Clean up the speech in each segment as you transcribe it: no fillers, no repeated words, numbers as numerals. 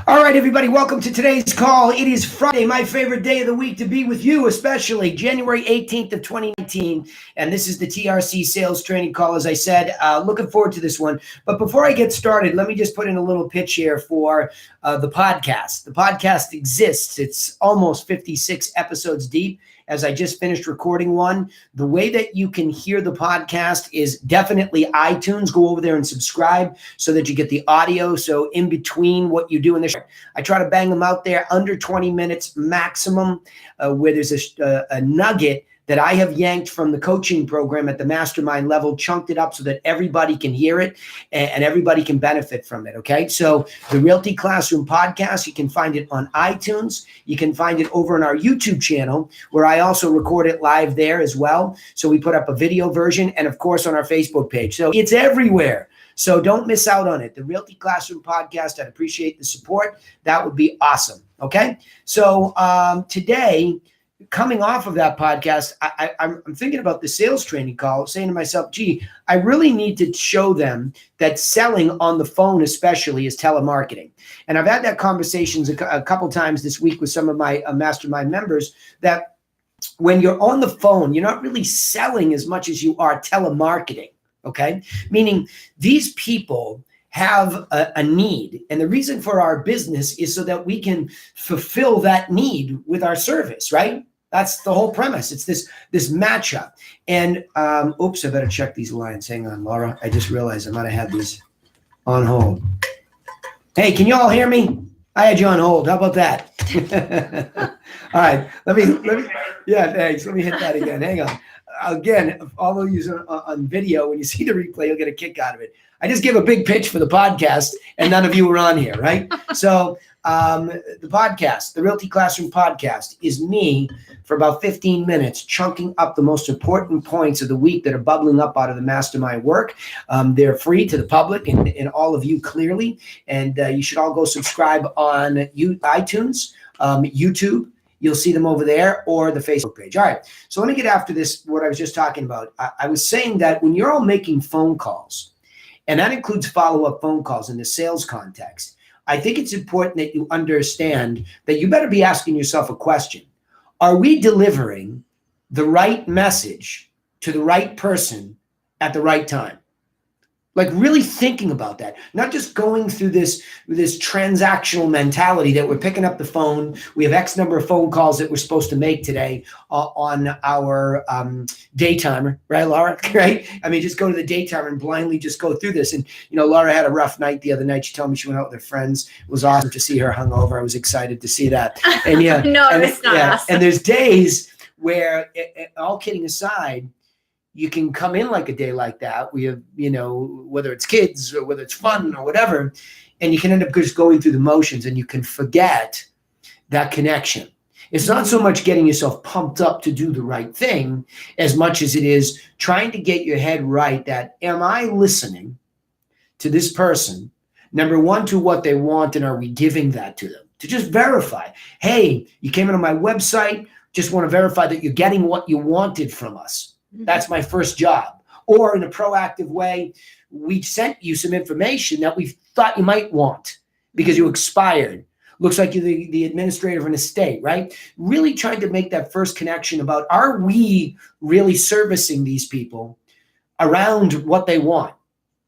All right, everybody, welcome to today's call. It is Friday, my favorite day of the week to be with you, especially January 18th of 2019. And this is the TRC sales training call, as I said. Looking forward to this one. But before I get started, let me just put in a little pitch here for the podcast. The podcast exists. It's almost 56 episodes deep. As I just finished recording one, the way that you can hear the podcast is definitely iTunes. Go over there and subscribe so that you get the audio. So in between what you do in the show, I try to bang them out there under 20 minutes maximum, where there's a nugget that I have yanked from the coaching program at the mastermind level, chunked it up so that everybody can hear it and everybody can benefit from it, okay? So the Realty Classroom podcast, you can find it on iTunes. You can find it over on our YouTube channel, where I also record it live there as well. So we put up a video version, and of course on our Facebook page. So it's everywhere. So don't miss out on it. The Realty Classroom podcast, I'd appreciate the support. That would be awesome, okay? So today, coming off of that podcast, I'm thinking about the sales training call, saying to myself, gee, I really need to show them that selling on the phone especially is telemarketing. And I've had that conversations a couple times this week with some of my mastermind members, that when you're on the phone, you're not really selling as much as you are telemarketing, okay? Meaning these people have a need. And the reason for our business is so that we can fulfill that need with our service, right? That's the whole premise. It's this matchup. And oops, I better check these lines. Hang on, Laura. I just realized I might have had these on hold. Hey, can you all hear me? I had you on hold. How about that? All right. Let me. Yeah, thanks. Let me hit that again. Hang on. Again, all of you on video, when you see the replay, you'll get a kick out of it. I just gave a big pitch for the podcast, and none of you were on here, right? So the podcast, the Realty Classroom podcast, is me for about 15 minutes, chunking up the most important points of the week that are bubbling up out of the mastermind work. They're free to the public and all of you clearly, and you should all go subscribe on iTunes, YouTube. You'll see them over there, or the Facebook page. All right, so let me get after this, what I was just talking about. I was saying that when you're all making phone calls, and that includes follow-up phone calls in the sales context, I think it's important that you understand that you better be asking yourself a question. Are we delivering the right message to the right person at the right time? Like really thinking about that, not just going through this transactional mentality that we're picking up the phone. We have X number of phone calls that we're supposed to make today on our day timer, right, Laura? Right? I mean, just go to the day timer and blindly just go through this. And, you know, Laura had a rough night the other night. She told me she went out with her friends. It was awesome to see her hungover. I was excited to see that. And yeah, no, it's not awesome. And there's days where, all kidding aside, you can come in like a day like that. We have, you know, whether it's kids or whether it's fun or whatever, and you can end up just going through the motions and you can forget that connection. It's not so much getting yourself pumped up to do the right thing as much as it is trying to get your head right that, am I listening to this person, number one, to what they want, and are we giving that to them? To just verify, hey, you came into my website, just want to verify that you're getting what you wanted from us. That's my first job. Or in a proactive way, we sent you some information that we thought you might want because you expired. Looks like you're the administrator of an estate, right? Really trying to make that first connection about, are we really servicing these people around what they want?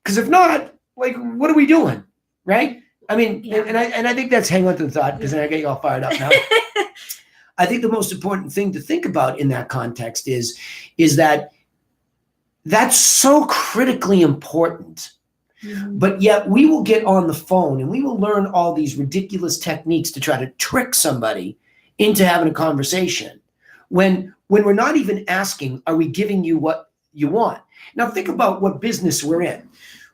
Because if not, like, what are we doing, right? I mean, yeah. and I think that's, hang on to the thought, because then I get you all fired up now. I think the most important thing to think about in that context is that that's so critically important. Mm-hmm. But yet we will get on the phone and we will learn all these ridiculous techniques to try to trick somebody into having a conversation when we're not even asking, are we giving you what you want? Now think about what business we're in.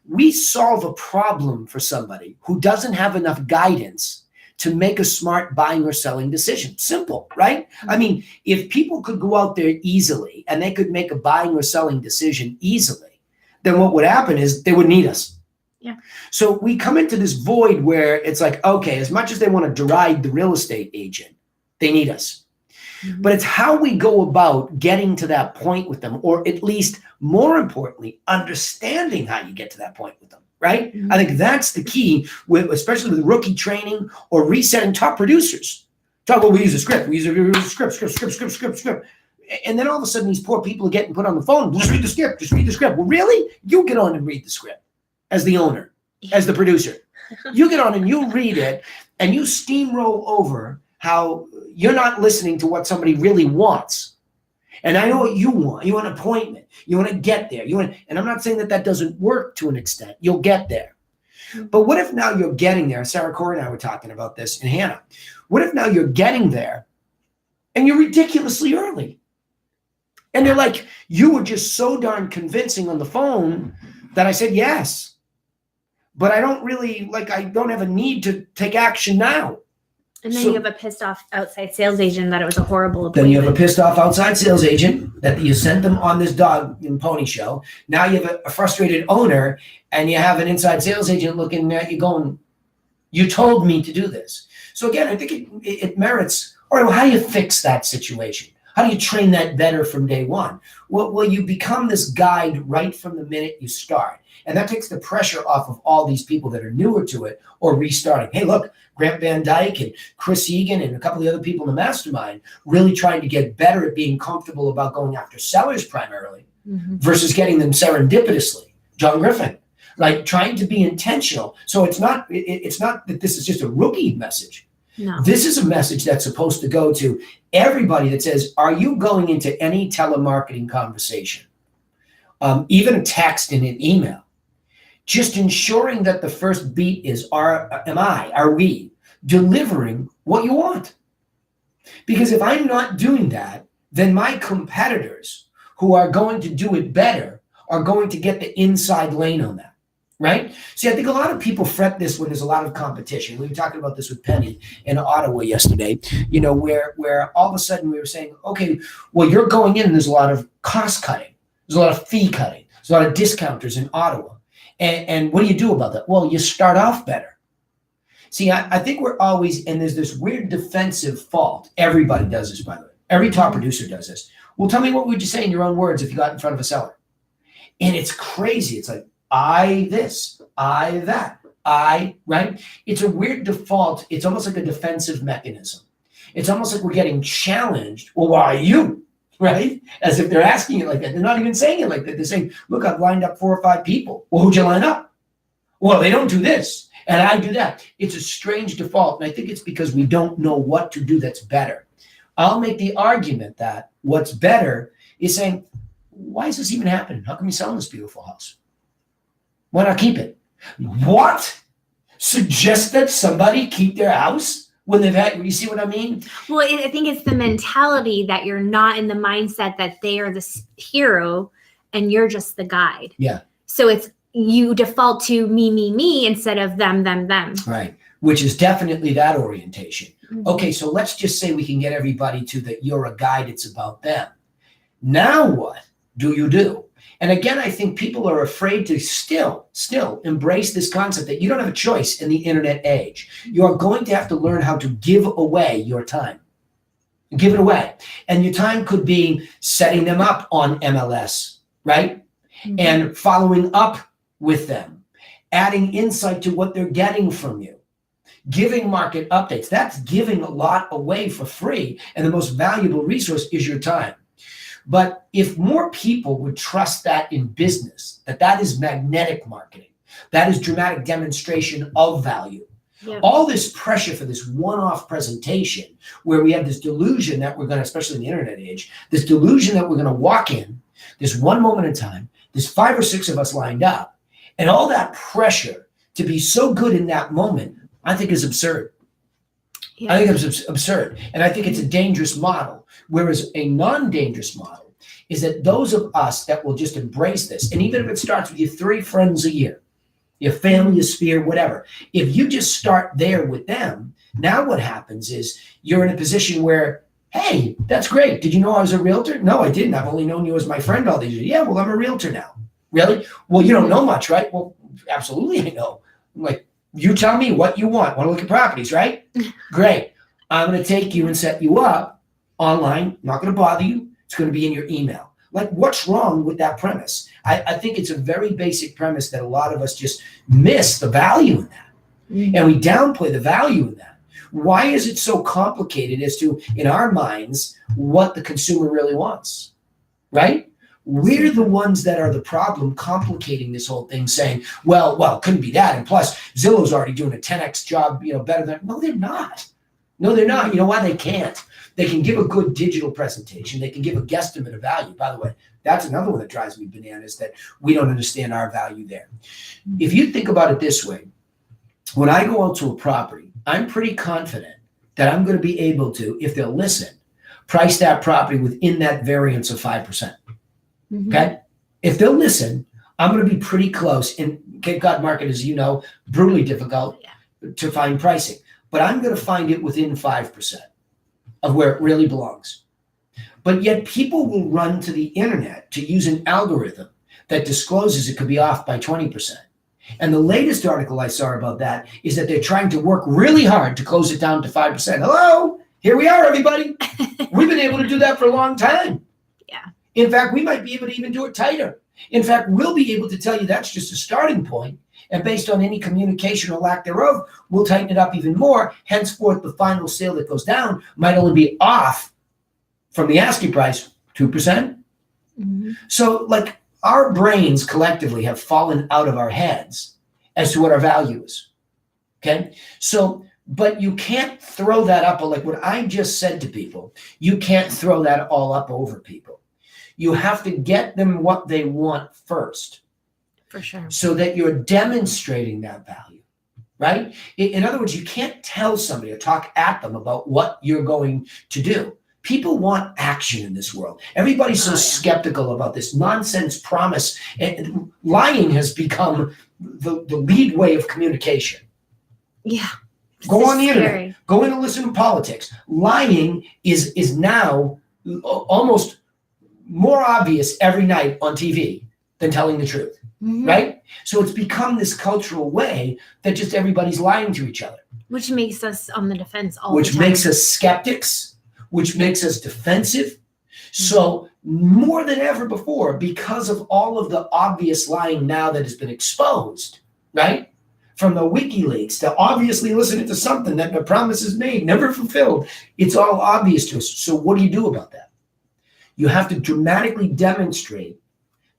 We solve a problem for somebody who doesn't have enough guidance to make a smart buying or selling decision. Simple, right? I mean, if people could go out there easily and they could make a buying or selling decision easily, then what would happen is they would need us. Yeah. So we come into this void where it's like, okay, as much as they want to deride the real estate agent, they need us. Mm-hmm. But it's how we go about getting to that point with them, or at least more importantly, understanding how you get to that point with them. right? I think that's the key, especially with rookie training or resetting top producers. Talk about, we use a script. We use a script. And then all of a sudden, these poor people are getting put on the phone. Just read the script. Just read the script. Well, really? You get on and read the script as the owner, as the producer. You get on and you read it, and you steamroll over how you're not listening to what somebody really wants. And I know what you want. You want an appointment. You want to get there. And I'm not saying that doesn't work to an extent. You'll get there. But what if now you're getting there? Sarah Corey and I were talking about this, and Hannah. What if now you're getting there and you're ridiculously early? And they're like, you were just so darn convincing on the phone that I said yes. But I don't have a need to take action now. And then you have a pissed off outside sales agent that it was a horrible appointment. Then you have a pissed off outside sales agent that you sent them on this dog and pony show. Now you have a frustrated owner, and you have an inside sales agent looking at you going, you told me to do this. So again, I think it merits, all right, well, how do you fix that situation? How do you train that better from day one? Well, you become this guide right from the minute you start. And that takes the pressure off of all these people that are newer to it or restarting. Hey, look, Grant Van Dyke and Chris Egan and a couple of the other people in the mastermind really trying to get better at being comfortable about going after sellers primarily versus getting them serendipitously. John Griffin, like trying to be intentional. So it's not that this is just a rookie message. No. This is a message that's supposed to go to everybody that says, are you going into any telemarketing conversation, even a text and an email, just ensuring that the first beat is, are we delivering what you want? Because if I'm not doing that, then my competitors who are going to do it better are going to get the inside lane on that. Right? See, I think a lot of people fret this when there's a lot of competition. We were talking about this with Penny in Ottawa yesterday, where all of a sudden we were saying, okay, well, you're going in and there's a lot of cost cutting. There's a lot of fee cutting. There's a lot of discounters in Ottawa. And what do you do about that? Well, you start off better. See, I think we're always, and there's this weird defensive fault. Everybody does this, by the way. Every top producer does this. Well, tell me, what would you say in your own words if you got in front of a seller? And it's crazy. It's like, I this, I that, right? It's a weird default. It's almost like a defensive mechanism. It's almost like we're getting challenged. Well, why are you? Right? As if they're asking it like that. They're not even saying it like that. They're saying, look, I've lined up 4 or 5 people. Well, who'd you line up? Well, they don't do this, and I do that. It's a strange default, and I think it's because we don't know what to do that's better. I'll make the argument that what's better is saying, why is this even happening? How come you're selling this beautiful house? Why not keep it? What? Suggest that somebody keep their house when they've had, you see what I mean? Well, I think it's the mentality that you're not in the mindset that they are the hero and you're just the guide. Yeah. So it's, you default to me instead of them. Right. Which is definitely that orientation. Okay, so let's just say we can get everybody to that you're a guide, it's about them. Now what do you do? And again, I think people are afraid to still embrace this concept that you don't have a choice in the internet age. You are going to have to learn how to give away your time. Give it away. And your time could be setting them up on MLS, right? And following up with them, adding insight to what they're getting from you, giving market updates. That's giving a lot away for free. And the most valuable resource is your time. But if more people would trust that in business, that is magnetic marketing, that is dramatic demonstration of value. Yeah. All this pressure for this one-off presentation where we have this delusion that we're going to, especially in the internet age, this delusion that we're going to walk in, this one moment in time, there's 5 or 6 of us lined up, and all that pressure to be so good in that moment, I think is absurd. Yeah. I think it's absurd. And I think it's a dangerous model. Whereas a non-dangerous model is that those of us that will just embrace this, and even if it starts with your 3 friends a year, your family, your sphere, whatever, if you just start there with them, now what happens is you're in a position where, hey, that's great. Did you know I was a realtor? No, I didn't. I've only known you as my friend all these years. Yeah, well, I'm a realtor now. Really? Well, you don't know much, right? Well, absolutely I know. I'm like, you tell me what you want. Want to look at properties, right? Great. I'm going to take you and set you up online. I'm not going to bother you. It's going to be in your email. Like, what's wrong with that premise? I think it's a very basic premise that a lot of us just miss the value in that. And we downplay the value in that. Why is it so complicated as to, in our minds, what the consumer really wants, right? We're the ones that are the problem, complicating this whole thing, saying, well, it couldn't be that. And plus, Zillow's already doing a 10x job, better than. No, they're not. No, they're not. You know why? They can't. They can give a good digital presentation. They can give a guesstimate of value. By the way, that's another one that drives me bananas, that we don't understand our value there. If you think about it this way, when I go out to a property, I'm pretty confident that I'm going to be able to, if they'll listen, price that property within that variance of 5%. Okay? If they'll listen, I'm going to be pretty close. And Cape Cod market, as you know, brutally difficult to find pricing. But I'm going to find it within 5% of where it really belongs. But yet people will run to the internet to use an algorithm that discloses it could be off by 20%. And the latest article I saw about that is that they're trying to work really hard to close it down to 5%. Hello, here we are, everybody. We've been able to do that for a long time. Yeah. In fact, we might be able to even do it tighter. In fact, we'll be able to tell you that's just a starting point. And based on any communication or lack thereof, we'll tighten it up even more. Henceforth, the final sale that goes down might only be off from the asking price 2%. So, like, our brains collectively have fallen out of our heads as to what our value is. Okay? So, but you can't throw that up, like what I just said to people, you can't throw that all up over people. You have to get them what they want first. For sure. So that you're demonstrating that value, right? In other words, you can't tell somebody or talk at them about what you're going to do. People want action in this world. Everybody's so skeptical about this nonsense promise. And lying has become the lead way of communication. Yeah. Go on the internet. Go in and listen to politics. Lying is now almost more obvious every night on TV than telling the truth. Right? So it's become this cultural way that just everybody's lying to each other. Which makes us on the defense all the time. Which makes us skeptics, which makes us defensive. So more than ever before, because of all of the obvious lying now that has been exposed, right? From the WikiLeaks to obviously listening to something that the promises made, never fulfilled. It's all obvious to us. So what do you do about that? You have to dramatically demonstrate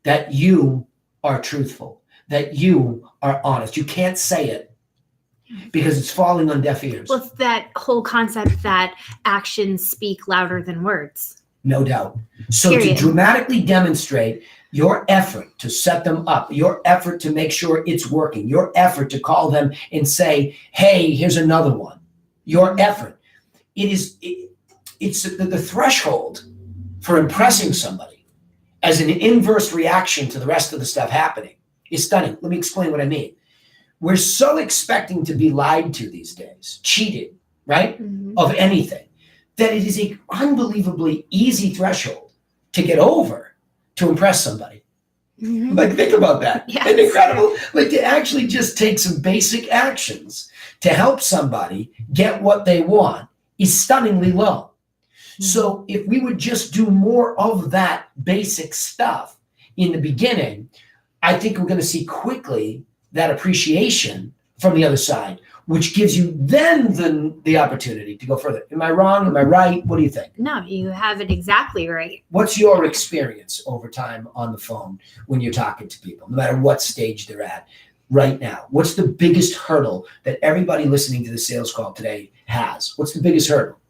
that you are truthful, that you are honest. You can't say it because it's falling on deaf ears. Well, it's that whole concept that actions speak louder than words. No doubt. So to dramatically demonstrate your effort to set them up, your effort to make sure it's working, your effort to call them and say, hey, here's another one, your effort. It's the threshold for impressing somebody as an inverse reaction to the rest of the stuff happening is stunning. Let me explain what I mean. We're so expecting to be lied to these days, cheated, right, of anything, that it is an unbelievably easy threshold to get over to impress somebody. Like, think about that. Yes. It's incredible. Like, to actually just take some basic actions to help somebody get what they want is stunningly low. So if we would just do more of that basic stuff in the beginning, I think we're going to see quickly that appreciation from the other side, which gives you then the opportunity to go further. Am I wrong? Am I right? What do you think? No, you have it exactly right. What's your experience over time on the phone when you're talking to people, no matter what stage they're at right now? What's the biggest hurdle that everybody listening to the sales call today has? What's the biggest hurdle?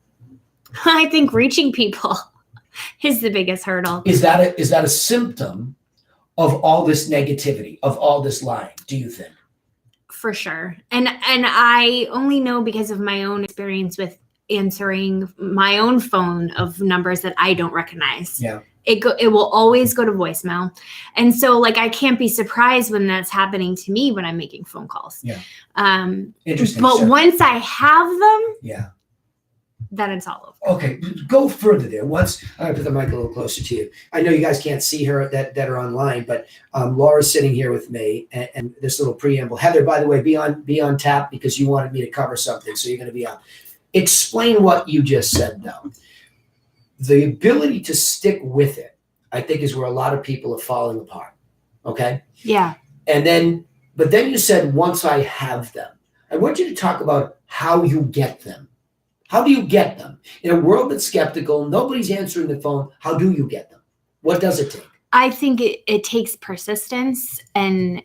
I think reaching people is the biggest hurdle. Is that a symptom of all this negativity, of all this lying, do you think? For sure. And I only know because of my own experience with answering my own phone of numbers that I don't recognize. Yeah. It will always go to voicemail. And so, like, I can't be surprised when that's happening to me when I'm making phone calls. Yeah. Interesting. But once I have them, then it's all over. Okay, go further there. Once I'm gonna put the mic a little closer to you. I know you guys can't see her that are online, but Laura's sitting here with me, and this little preamble. Heather, by the way, be on tap because you wanted me to cover something, so you're going to be on. Explain what you just said, though. The ability to stick with it. I think, is where a lot of people are falling apart. Okay. Yeah. But then you said, once I have them, I want you to talk about how you get them. How do you get them? In a world that's skeptical, nobody's answering the phone. How do you get them? What does it take? I think it takes persistence and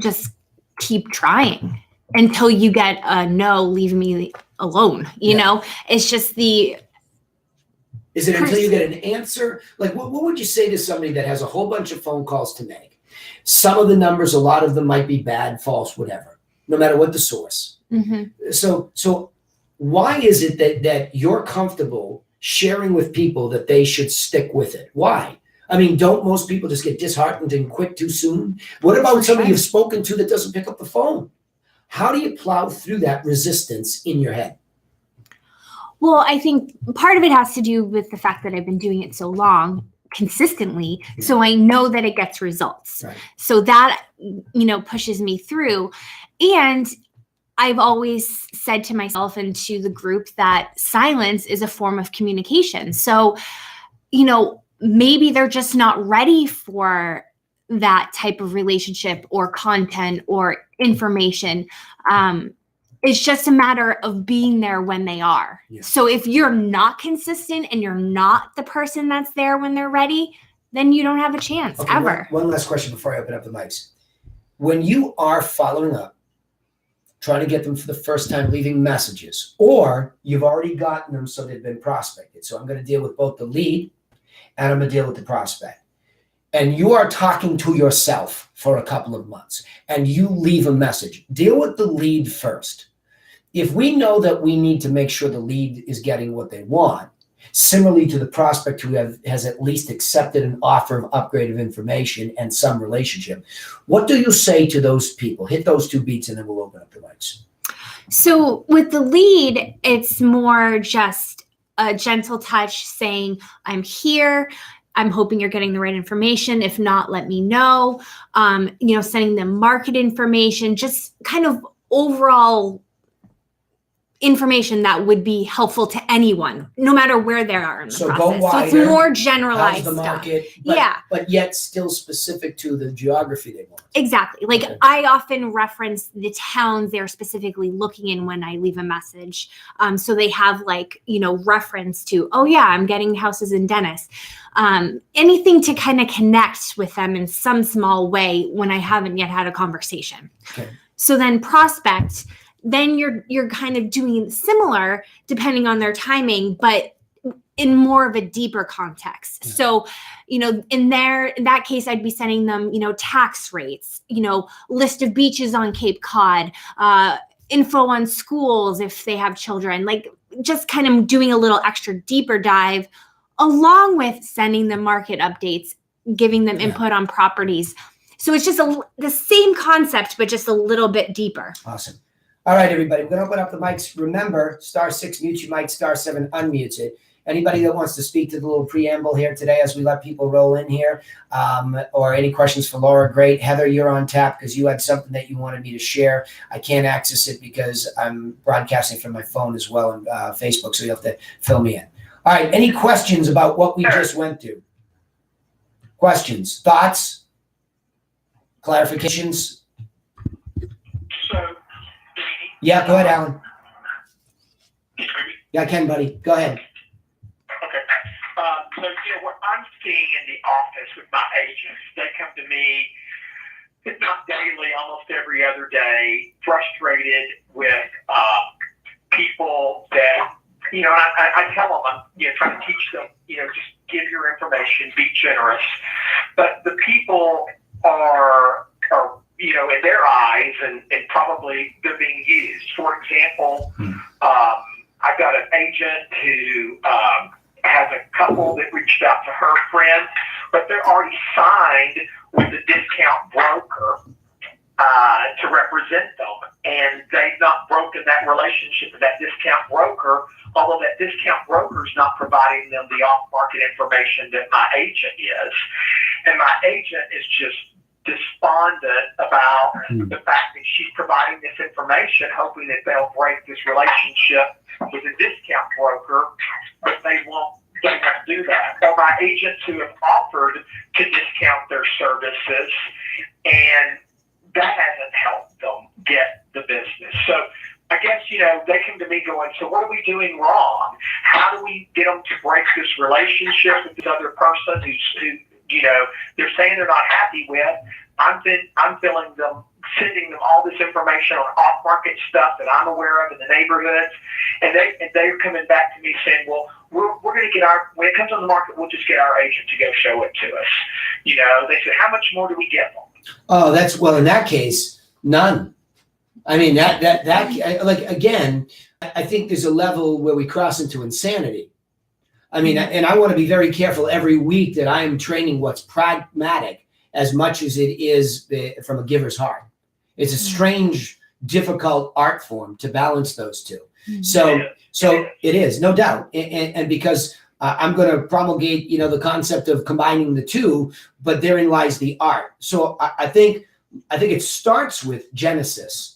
just keep trying until you get a no, leave me alone. You know, it's just Is it until you get an answer? Like, what would you say to somebody that has a whole bunch of phone calls to make? Some of the numbers, a lot of them might be bad, false, whatever, no matter what the source. Mm-hmm. So why is it that you're comfortable sharing with people that they should stick with it? Why? I mean, don't most people just get disheartened and quit too soon? What about somebody you've spoken to that doesn't pick up the phone? How do you plow through that resistance in your head? Well, I think part of it has to do with the fact that I've been doing it so long, consistently, so I know that it gets results. Right. So that, pushes me through. And I've always said to myself and to the group that silence is a form of communication. So, maybe they're just not ready for that type of relationship or content or information. It's just a matter of being there when they are. Yeah. So if you're not consistent and you're not the person that's there when they're ready, then you don't have a chance ever. One last question before I open up the mics. When you are following up, trying to get them for the first time, leaving messages, or you've already gotten them so they've been prospected. So I'm going to deal with both the lead and I'm going to deal with the prospect. And you are talking to yourself for a couple of months and you leave a message. Deal with the lead first. If we know that we need to make sure the lead is getting what they want, similarly to the prospect who has at least accepted an offer of upgrade of information and some relationship, what do you say to those people? Hit those two beats and then we'll open up the mics. So with the lead, it's more just a gentle touch saying, I'm here. I'm hoping you're getting the right information. If not, let me know. Sending them market information, just kind of overall information that would be helpful to anyone, no matter where they are in the process. Go wider, so it's more generalized the market, stuff. But yet still specific to the geography they want. Exactly. Like I often reference the towns they're specifically looking in when I leave a message. So they have reference to, oh yeah, I'm getting houses in Dennis. Anything to kind of connect with them in some small way when I haven't yet had a conversation. Okay. So then prospect, then you're kind of doing similar depending on their timing, but in more of a deeper context. Yeah. So, in that case, I'd be sending them, tax rates, list of beaches on Cape Cod, info on schools if they have children, like just kind of doing a little extra deeper dive, along with sending them market updates, giving them input on properties. So it's just the same concept, but just a little bit deeper. Awesome. All right, everybody, we're going to open up the mics. Remember, *6 mutes your mic, *7 unmutes it. Anybody that wants to speak to the little preamble here today as we let people roll in here, or any questions for Laura, great. Heather, you're on tap because you had something that you wanted me to share. I can't access it because I'm broadcasting from my phone as well on Facebook, so you have to fill me in. All right, any questions about what we just went through? Questions, thoughts, clarifications? Yeah, go ahead, Alan. Yeah, I can, buddy. Go ahead. Okay. What I'm seeing in the office with my agents, they come to me, if not daily, almost every other day, frustrated with people that, I tell them, I'm trying to teach them, just give your information, be generous. But the people are in their eyes, and probably they're being used. For example, I've got an agent who has a couple that reached out to her friend, but they're already signed with a discount broker to represent them, and they've not broken that relationship with that discount broker, although that discount broker is not providing them the off-market information that my agent is. And my agent is just despondent about the fact that she's providing this information, hoping that they'll break this relationship with a discount broker, but they won't they won't do that. Or my agents who have offered to discount their services, and that hasn't helped them get the business. So I guess, they come to me going, so what are we doing wrong? How do we get them to break this relationship with this other person who they're saying they're not happy with? I'm filling them, sending them all this information on off-market stuff that I'm aware of in the neighborhoods, and they're coming back to me saying, well, we're going to get when it comes on the market, we'll just get our agent to go show it to us. They said, how much more do we get them? Oh, in that case, none. I mean, that like, again, I think there's a level where we cross into insanity. I mean, and I want to be very careful every week that I am training what's pragmatic as much as it is from a giver's heart. It's a strange, difficult art form to balance those two. So it is, no doubt. And because I'm going to promulgate, the concept of combining the two, but therein lies the art. So I think it starts with Genesis.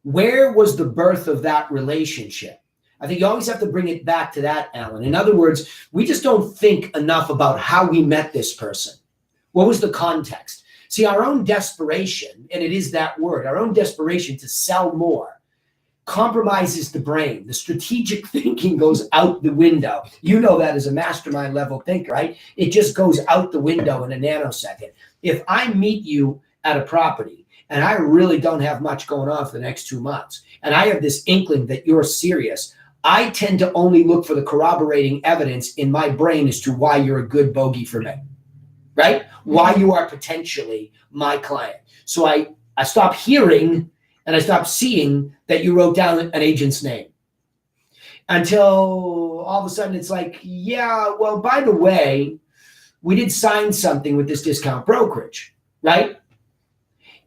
Where was the birth of that relationship? I think you always have to bring it back to that, Alan. In other words, we just don't think enough about how we met this person. What was the context? See, our own desperation, and it is that word, our own desperation to sell more compromises the brain. The strategic thinking goes out the window. You know that as a mastermind level thinker, right? It just goes out the window in a nanosecond. If I meet you at a property and I really don't have much going on for the next 2 months, and I have this inkling that you're serious, I tend to only look for the corroborating evidence in my brain as to why you're a good bogey for me, right? Why you are potentially my client. So I stop hearing and I stop seeing that you wrote down an agent's name until all of a sudden it's like, yeah, well, by the way, we did sign something with this discount brokerage, right?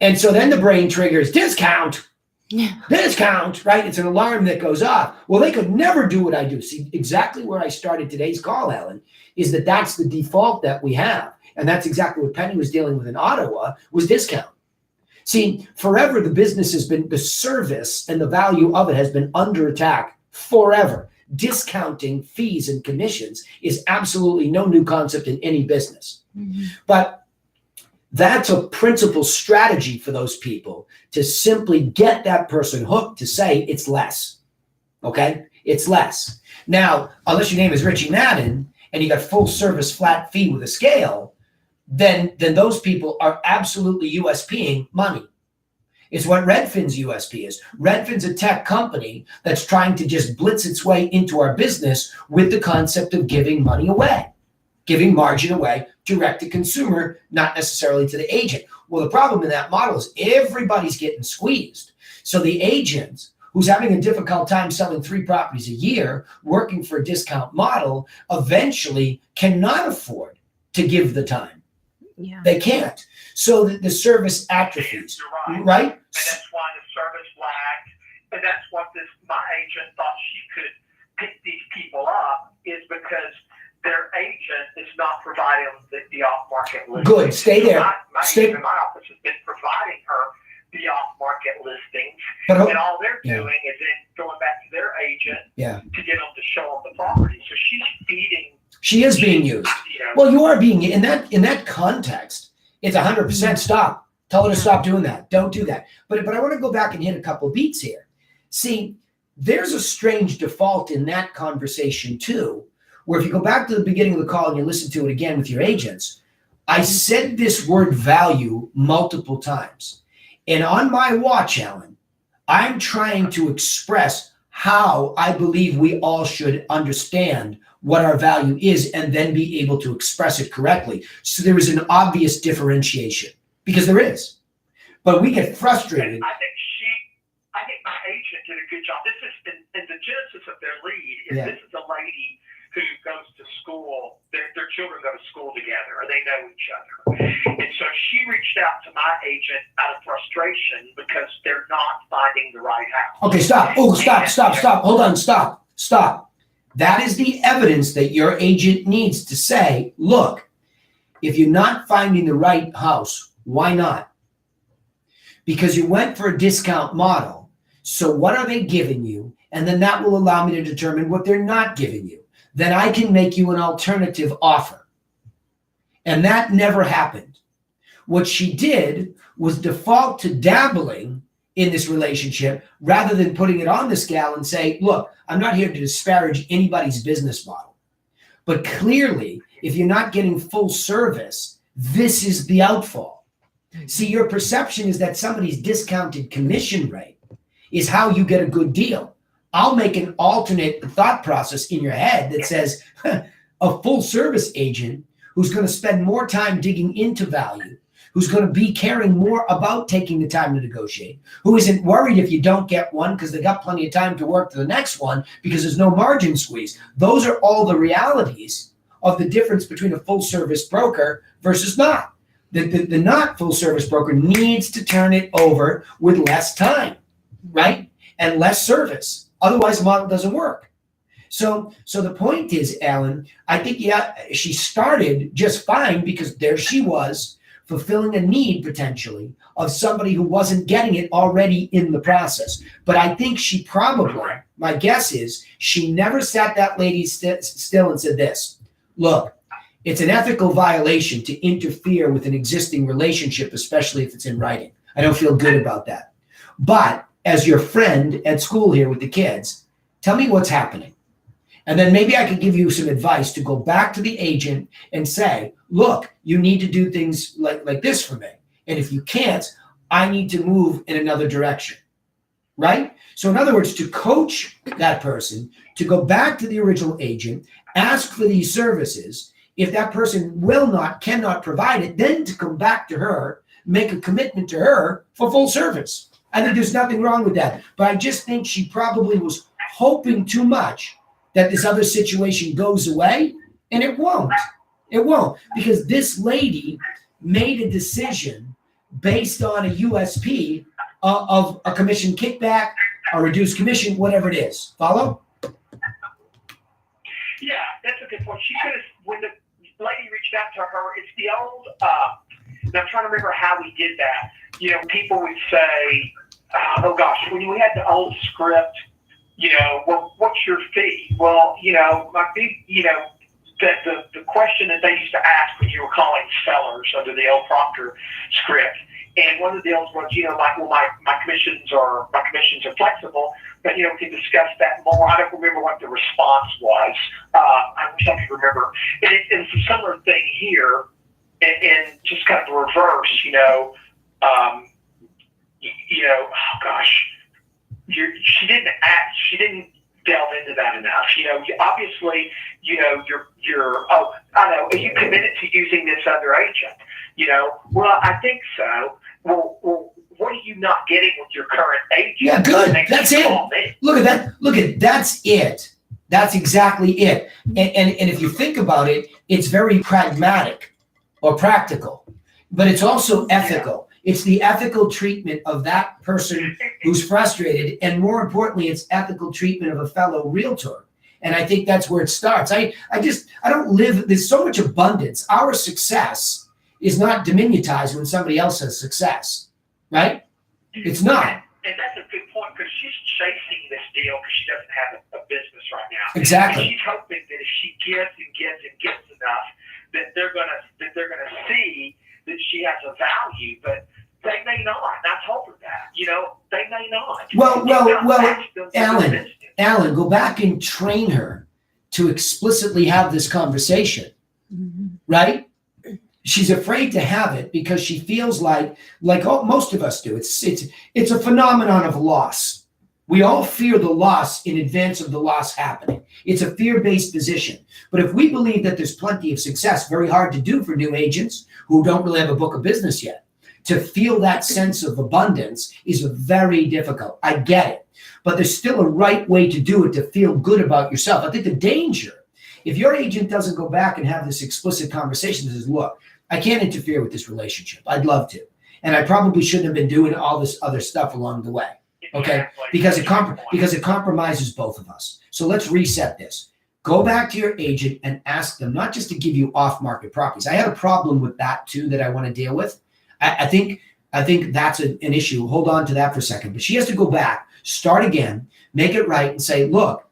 And so then the brain triggers discount, right? It's an alarm that goes off. Well, they could never do what I do. See, exactly where I started today's call, Alan, is that's the default that we have. And that's exactly what Penny was dealing with in Ottawa, was discount. See, forever the business has been, the service and the value of it has been under attack forever. Discounting fees and commissions is absolutely no new concept in any business. Mm-hmm. But that's a principal strategy for those people to simply get that person hooked to say it's less. Okay? It's less. Now, unless your name is Richie Madden and you got full service flat fee with a scale, then those people are absolutely USPing money. It's what Redfin's USP is. Redfin's a tech company that's trying to just blitz its way into our business with the concept of giving money away, giving margin away direct to consumer, not necessarily to the agent. Well, the problem in that model is everybody's getting squeezed. So the agent who's having a difficult time selling 3 properties a year, working for a discount model, eventually cannot afford to give the time. Yeah. They can't. So the service atrophies, right? And that's why the service lagged. And that's what my agent thought she could pick these people up, is because their agent is not providing the off-market listings. Good, stay there. My agent in my office has been providing her the off-market listings, and all they're doing is then going back to their agent to get them to show them the property. So she's feeding. She is being used. Well, you are being, in that context, it's 100% stop. Tell her to stop doing that. Don't do that. But I want to go back and hit a couple of beats here. See, there's a strange default in that conversation too, where if you go back to the beginning of the call and you listen to it again with your agents, I said this word value multiple times. And on my watch, Alan, I'm trying to express how I believe we all should understand what our value is and then be able to express it correctly. So there is an obvious differentiation, because there is. But we get frustrated. I think my agent did a good job. This is in the genesis of their lead. This is a lady who goes to school. Their children go to school together, or they know each other. And so she reached out to my agent out of frustration because they're not finding the right house. Okay, stop. Oh, stop. Hold on, stop. That is the evidence that your agent needs to say, look, if you're not finding the right house, why not? Because you went for a discount model. So what are they giving you? And then that will allow me to determine what they're not giving you. then I can make you an alternative offer. And that never happened. What she did was default to dabbling in this relationship rather than putting it on the scale and say, look, I'm not here to disparage anybody's business model. But clearly, if you're not getting full service, this is the outfall. See, your perception is that somebody's discounted commission rate is how you get a good deal. I'll make an alternate thought process in your head that says a full service agent who's going to spend more time digging into value, who's going to be caring more about taking the time to negotiate, who isn't worried if you don't get one because they got plenty of time to work to the next one because there's no margin squeeze. Those are all the realities of the difference between a full service broker versus not. The not full service broker needs to turn it over with less time, right? And less service. Otherwise, the model doesn't work. So the point is, Alan, I think, yeah, she started just fine because there she was fulfilling a need potentially of somebody who wasn't getting it already in the process. But I think she probably, my guess is, she never sat that lady still and said this, look, it's an ethical violation to interfere with an existing relationship, especially if it's in writing. I don't feel good about that. But as your friend at school here with the kids, tell me what's happening. And then maybe I could give you some advice to go back to the agent and say, look, you need to do things like this for me. And if you can't, I need to move in another direction, right? So in other words, to coach that person, to go back to the original agent, ask for these services. If that person cannot provide it, then to come back to her, make a commitment to her for full service. I think there's nothing wrong with that. But I just think she probably was hoping too much that this other situation goes away, and it won't. It won't, because this lady made a decision based on a USP of a commission kickback, a reduced commission, whatever it is. Follow? Yeah, that's a good point. She could have, when the lady reached out to her, it's the old, and I'm trying to remember how we did that. You know, people would say, oh gosh, when we had the old script, you know, well, what's your fee? Well, you know, my fee, you know, the question that they used to ask when you were calling sellers under the old Proctor script, and one of the deals was, you know, like, well, my commissions are flexible, but, you know, we can discuss that more. I don't remember what the response was. I wish I could remember. And it's a similar thing here, and just kind of reverse, you know, oh gosh, she didn't delve into that enough. You know, obviously, you know, are you committed to using this other agent? You know, well, I think so. Well, what are you not getting with your current agent? Yeah, good. That's it. Look at that. That's it. That's exactly it. And if you think about it, it's very pragmatic or practical, but it's also ethical. It's the ethical treatment of that person who's frustrated. And more importantly, it's ethical treatment of a fellow realtor. And I think that's where it starts. I don't live, there's so much abundance. Our success is not diminutized when somebody else has success, right? It's not. And that's a good point, because she's chasing this deal because she doesn't have a business right now. Exactly. And she's hoping that if she gets enough, that they're gonna see that she has a value, but they may not. And I told her that, you know, they may not. Well, Alan, go back and train her to explicitly have this conversation, right? She's afraid to have it because she feels like most of us do. It's a phenomenon of loss. We all fear the loss in advance of the loss happening. It's a fear-based position. But if we believe that there's plenty of success, very hard to do for new agents who don't really have a book of business yet, to feel that sense of abundance is very difficult. I get it. But there's still a right way to do it to feel good about yourself. I think the danger, if your agent doesn't go back and have this explicit conversation that says, look, I can't interfere with this relationship. I'd love to. And I probably shouldn't have been doing all this other stuff along the way. Okay? Because it compromises both of us. So let's reset this. Go back to your agent and ask them not just to give you off-market properties. I have a problem with that too that I want to deal with. I think that's an issue. Hold on to that for a second. But she has to go back, start again, make it right, and say, look,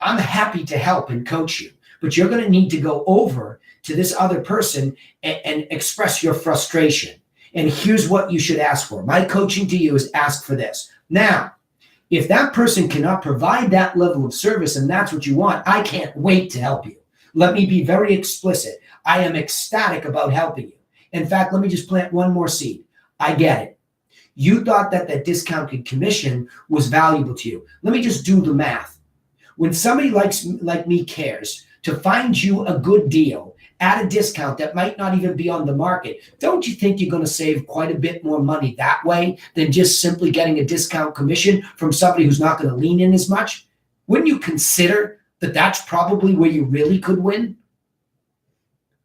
I'm happy to help and coach you, but you're going to need to go over to this other person and express your frustration. And here's what you should ask for. My coaching to you is ask for this. Now, if that person cannot provide that level of service and that's what you want, I can't wait to help you. Let me be very explicit. I am ecstatic about helping you. In fact, let me just plant one more seed. I get it. You thought that discounted commission was valuable to you. Let me just do the math. When somebody like me cares to find you a good deal at a discount that might not even be on the market, don't you think you're going to save quite a bit more money that way than just simply getting a discount commission from somebody who's not going to lean in as much? Wouldn't you consider that that's probably where you really could win?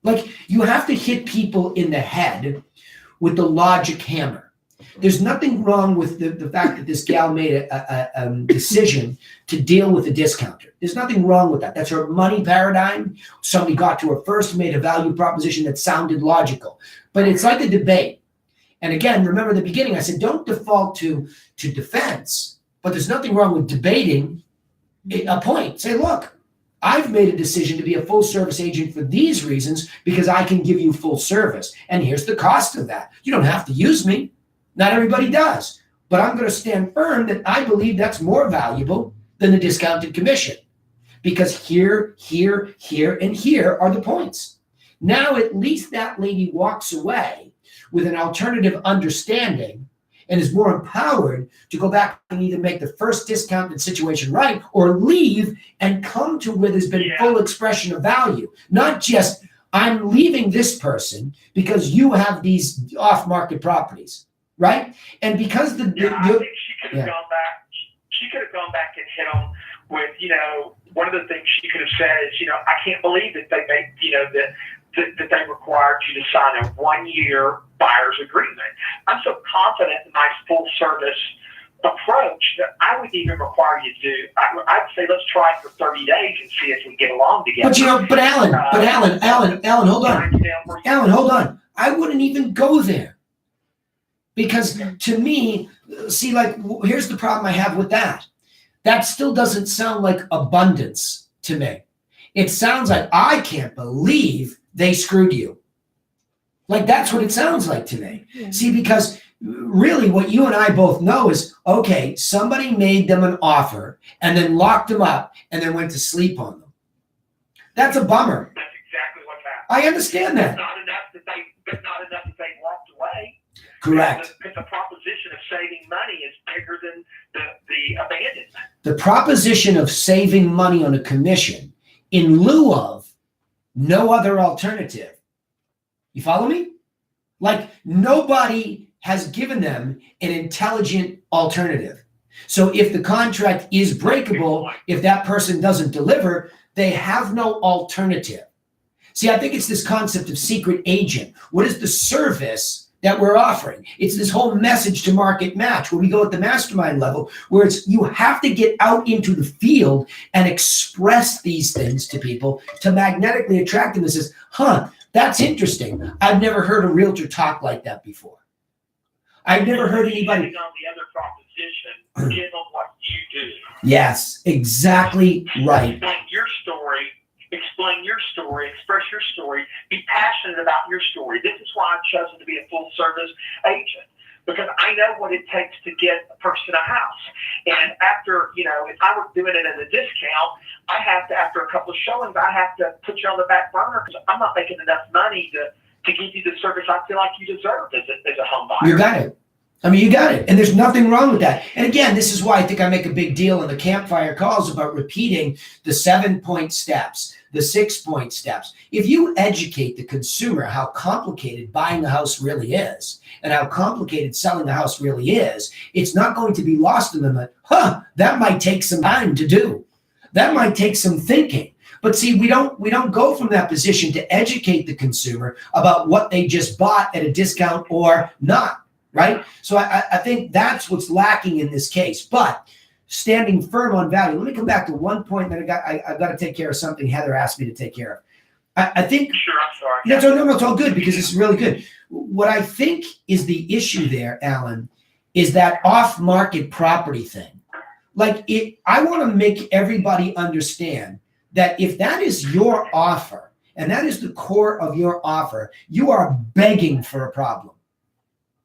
Like, you have to hit people in the head with the logic hammer. There's nothing wrong with the fact that this gal made a decision to deal with a discounter. There's nothing wrong with that. That's her money paradigm. Somebody got to her first, made a value proposition that sounded logical. But it's like a debate. And again, remember the beginning, I said, don't default to defense, but there's nothing wrong with debating a point. Say, look, I've made a decision to be a full service agent for these reasons because I can give you full service. And here's the cost of that. You don't have to use me. Not everybody does, but I'm going to stand firm that I believe that's more valuable than the discounted commission, because here, and here are the points. Now, at least that lady walks away with an alternative understanding and is more empowered to go back and either make the first discounted situation right or leave and come to where there's been full expression of value, not just I'm leaving this person because you have these off-market properties. Right? And because I think she could have gone back. She could have gone back and hit them with, one of the things she could have said is, I can't believe that they made, that they required you to sign a 1-year buyer's agreement. I'm so confident in my full service approach that I would even require you to do. I'd say let's try it for 30 days and see if we get along together. But Alan, hold on. Alan, hold on. I wouldn't even go there. Because to me, here's the problem I have with that. That still doesn't sound like abundance to me. It sounds like, I can't believe they screwed you. Like, that's what it sounds like to me. Yeah. See, because really what you and I both know is, okay, somebody made them an offer and then locked them up and then went to sleep on them. That's a bummer. That's exactly what happened. I understand that. Not enough that they walked away. Correct. Because the proposition of saving money is bigger than the abandonment. The proposition of saving money on a commission in lieu of no other alternative. You follow me? Like, nobody has given them an intelligent alternative. So if the contract is breakable, if that person doesn't deliver, they have no alternative. See, I think it's this concept of secret agent. What is the service that we're offering? It's this whole message to market match where we go at the mastermind level, where it's you have to get out into the field and express these things to people to magnetically attract them. That says, that's interesting. I've never heard a realtor talk like that before. I've never heard anybody. On the other proposition, give them what you do. Yes, exactly right. Explain your story, express your story, be passionate about your story. This is why I've chosen to be a full service agent, because I know what it takes to get a person a house. And after, if I were doing it at a discount, I have to, after a couple of showings, I have to put you on the back burner because I'm not making enough money to give you the service I feel like you deserve as a home buyer. You got it. I mean, you got it. And there's nothing wrong with that. And again, this is why I think I make a big deal on the campfire calls about repeating the 7-point steps, the 6-point steps. If you educate the consumer how complicated buying a house really is and how complicated selling a house really is, it's not going to be lost in them that, that might take some time to do. That might take some thinking. But see, we don't go from that position to educate the consumer about what they just bought at a discount or not. Right? So I think that's what's lacking in this case. But standing firm on value. Let me come back to one point that I've got to take care of something Heather asked me to take care of. I think. Sure, I'm sorry. No, it's all good because it's really good. What I think is the issue there, Alan, is that off-market property thing. I want to make everybody understand that if that is your offer and that is the core of your offer, you are begging for a problem.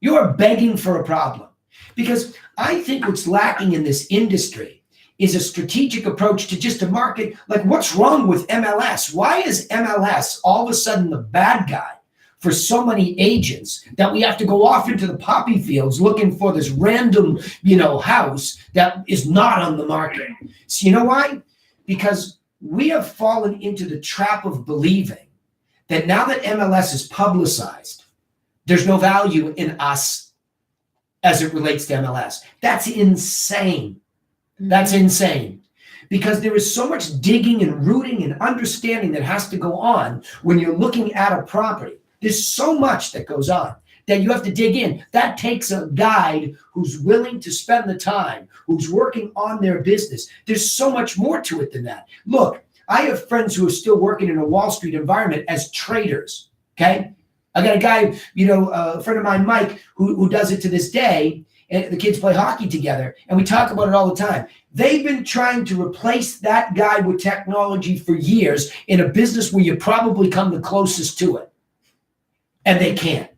You are begging for a problem. Because I think what's lacking in this industry is a strategic approach to just a market. Like, what's wrong with MLS? Why is MLS all of a sudden the bad guy for so many agents that we have to go off into the poppy fields looking for this random, house that is not on the market? So you know why? Because we have fallen into the trap of believing that now that MLS is publicized, there's no value in us as it relates to MLS. That's insane. That's insane. Because there is so much digging and rooting and understanding that has to go on when you're looking at a property. There's so much that goes on that you have to dig in. That takes a guide who's willing to spend the time, who's working on their business. There's so much more to it than that. Look, I have friends who are still working in a Wall Street environment as traders, okay? I got a guy, a friend of mine, Mike, who does it to this day, and the kids play hockey together, and we talk about it all the time. They've been trying to replace that guy with technology for years in a business where you probably come the closest to it, and they can't.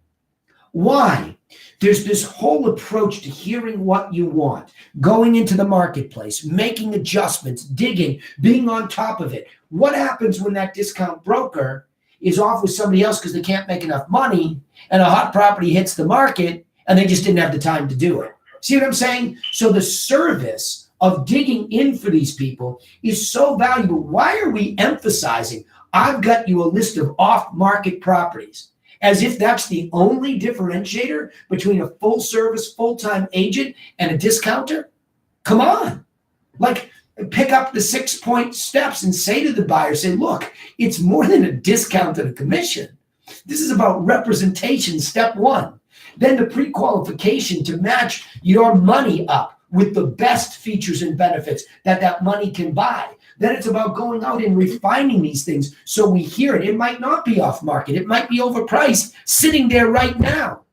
Why? There's this whole approach to hearing what you want, going into the marketplace, making adjustments, digging, being on top of it. What happens when that discount broker is off with somebody else because they can't make enough money and a hot property hits the market and they just didn't have the time to do it? See what I'm saying? So the service of digging in for these people is so valuable. Why are we emphasizing, I've got you a list of off-market properties, as if that's the only differentiator between a full-service, full-time agent and a discounter? Come on. Pick up the 6-point steps and say to the buyer, say, look, it's more than a discount and a commission. This is about representation, step one. Then the pre-qualification to match your money up with the best features and benefits that money can buy. Then it's about going out and refining these things so we hear it. It might not be off market. It might be overpriced, sitting there right now.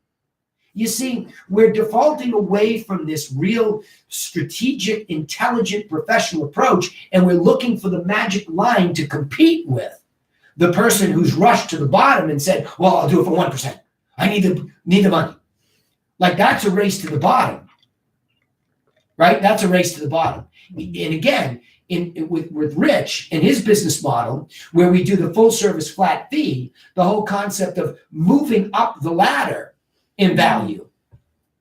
You see, we're defaulting away from this real strategic, intelligent, professional approach, and we're looking for the magic line to compete with the person who's rushed to the bottom and said, well, I'll do it for 1%. I need the money. That's a race to the bottom, right? That's a race to the bottom. And again, with Rich and his business model, where we do the full service flat fee, the whole concept of moving up the ladder in value,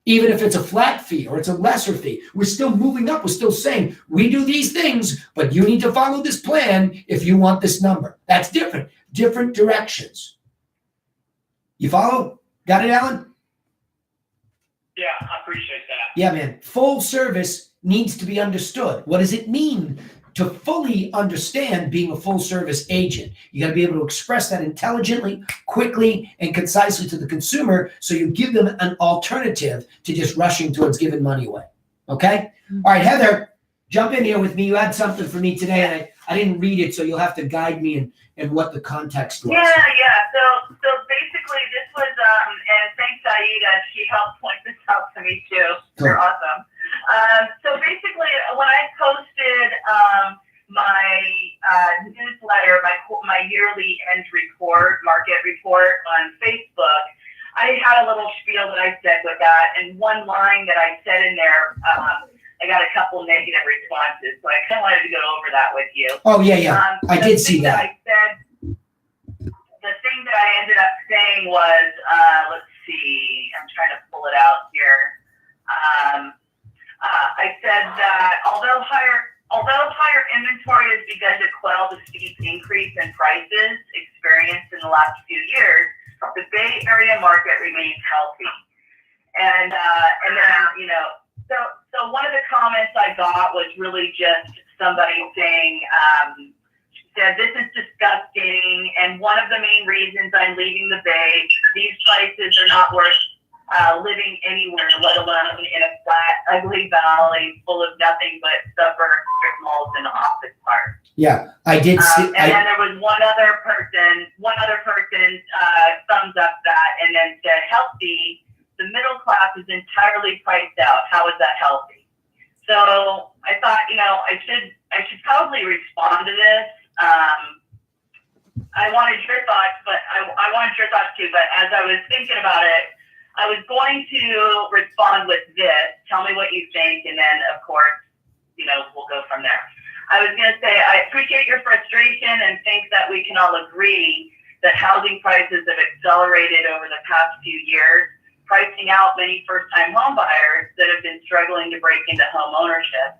even if it's a flat fee or it's a lesser fee, we're still moving up. We're still saying, we do these things, but you need to follow this plan if you want this number. That's different directions. You follow? Got it, Alan? Yeah, I appreciate that. Yeah, man. Full service needs to be understood. What does it mean to fully understand being a full service agent? You got to be able to express that intelligently, quickly, and concisely to the consumer so you give them an alternative to just rushing towards giving money away. Okay? All right, Heather, jump in here with me. You had something for me today, and I didn't read it, so you'll have to guide me in what the context was. Yeah. So basically, this was, and thanks, Aida. She helped point this out to me too. Cool. You're awesome. So basically, when I posted my newsletter, my yearly end report, market report on Facebook, I had a little spiel that I said with that, and one line that I said in there, I got a couple negative responses, so I kind of wanted to go over that with you. Oh, yeah. I did see that. The thing that I ended up saying was, let's see, I'm trying to pull it out here. I said that although higher inventory has begun to quell the steep increase in prices experienced in the last few years, the Bay Area market remains healthy. And then, so one of the comments I got was really just somebody saying, said, this is disgusting, and one of the main reasons I'm leaving the Bay, these prices are not worth living anywhere, let alone in a flat, ugly valley full of nothing but suburbs, strip malls, and office parks. Yeah, I did see. And then there was one other person thumbs up that and then said, healthy, the middle class is entirely priced out. How is that healthy? So I thought, I should probably respond to this. I wanted your thoughts, but I wanted your thoughts too. But as I was thinking about it, I was going to respond with this. Tell me what you think, and then of course, we'll go from there. I was going to say I appreciate your frustration and think that we can all agree that housing prices have accelerated over the past few years, pricing out many first-time home buyers that have been struggling to break into home ownership.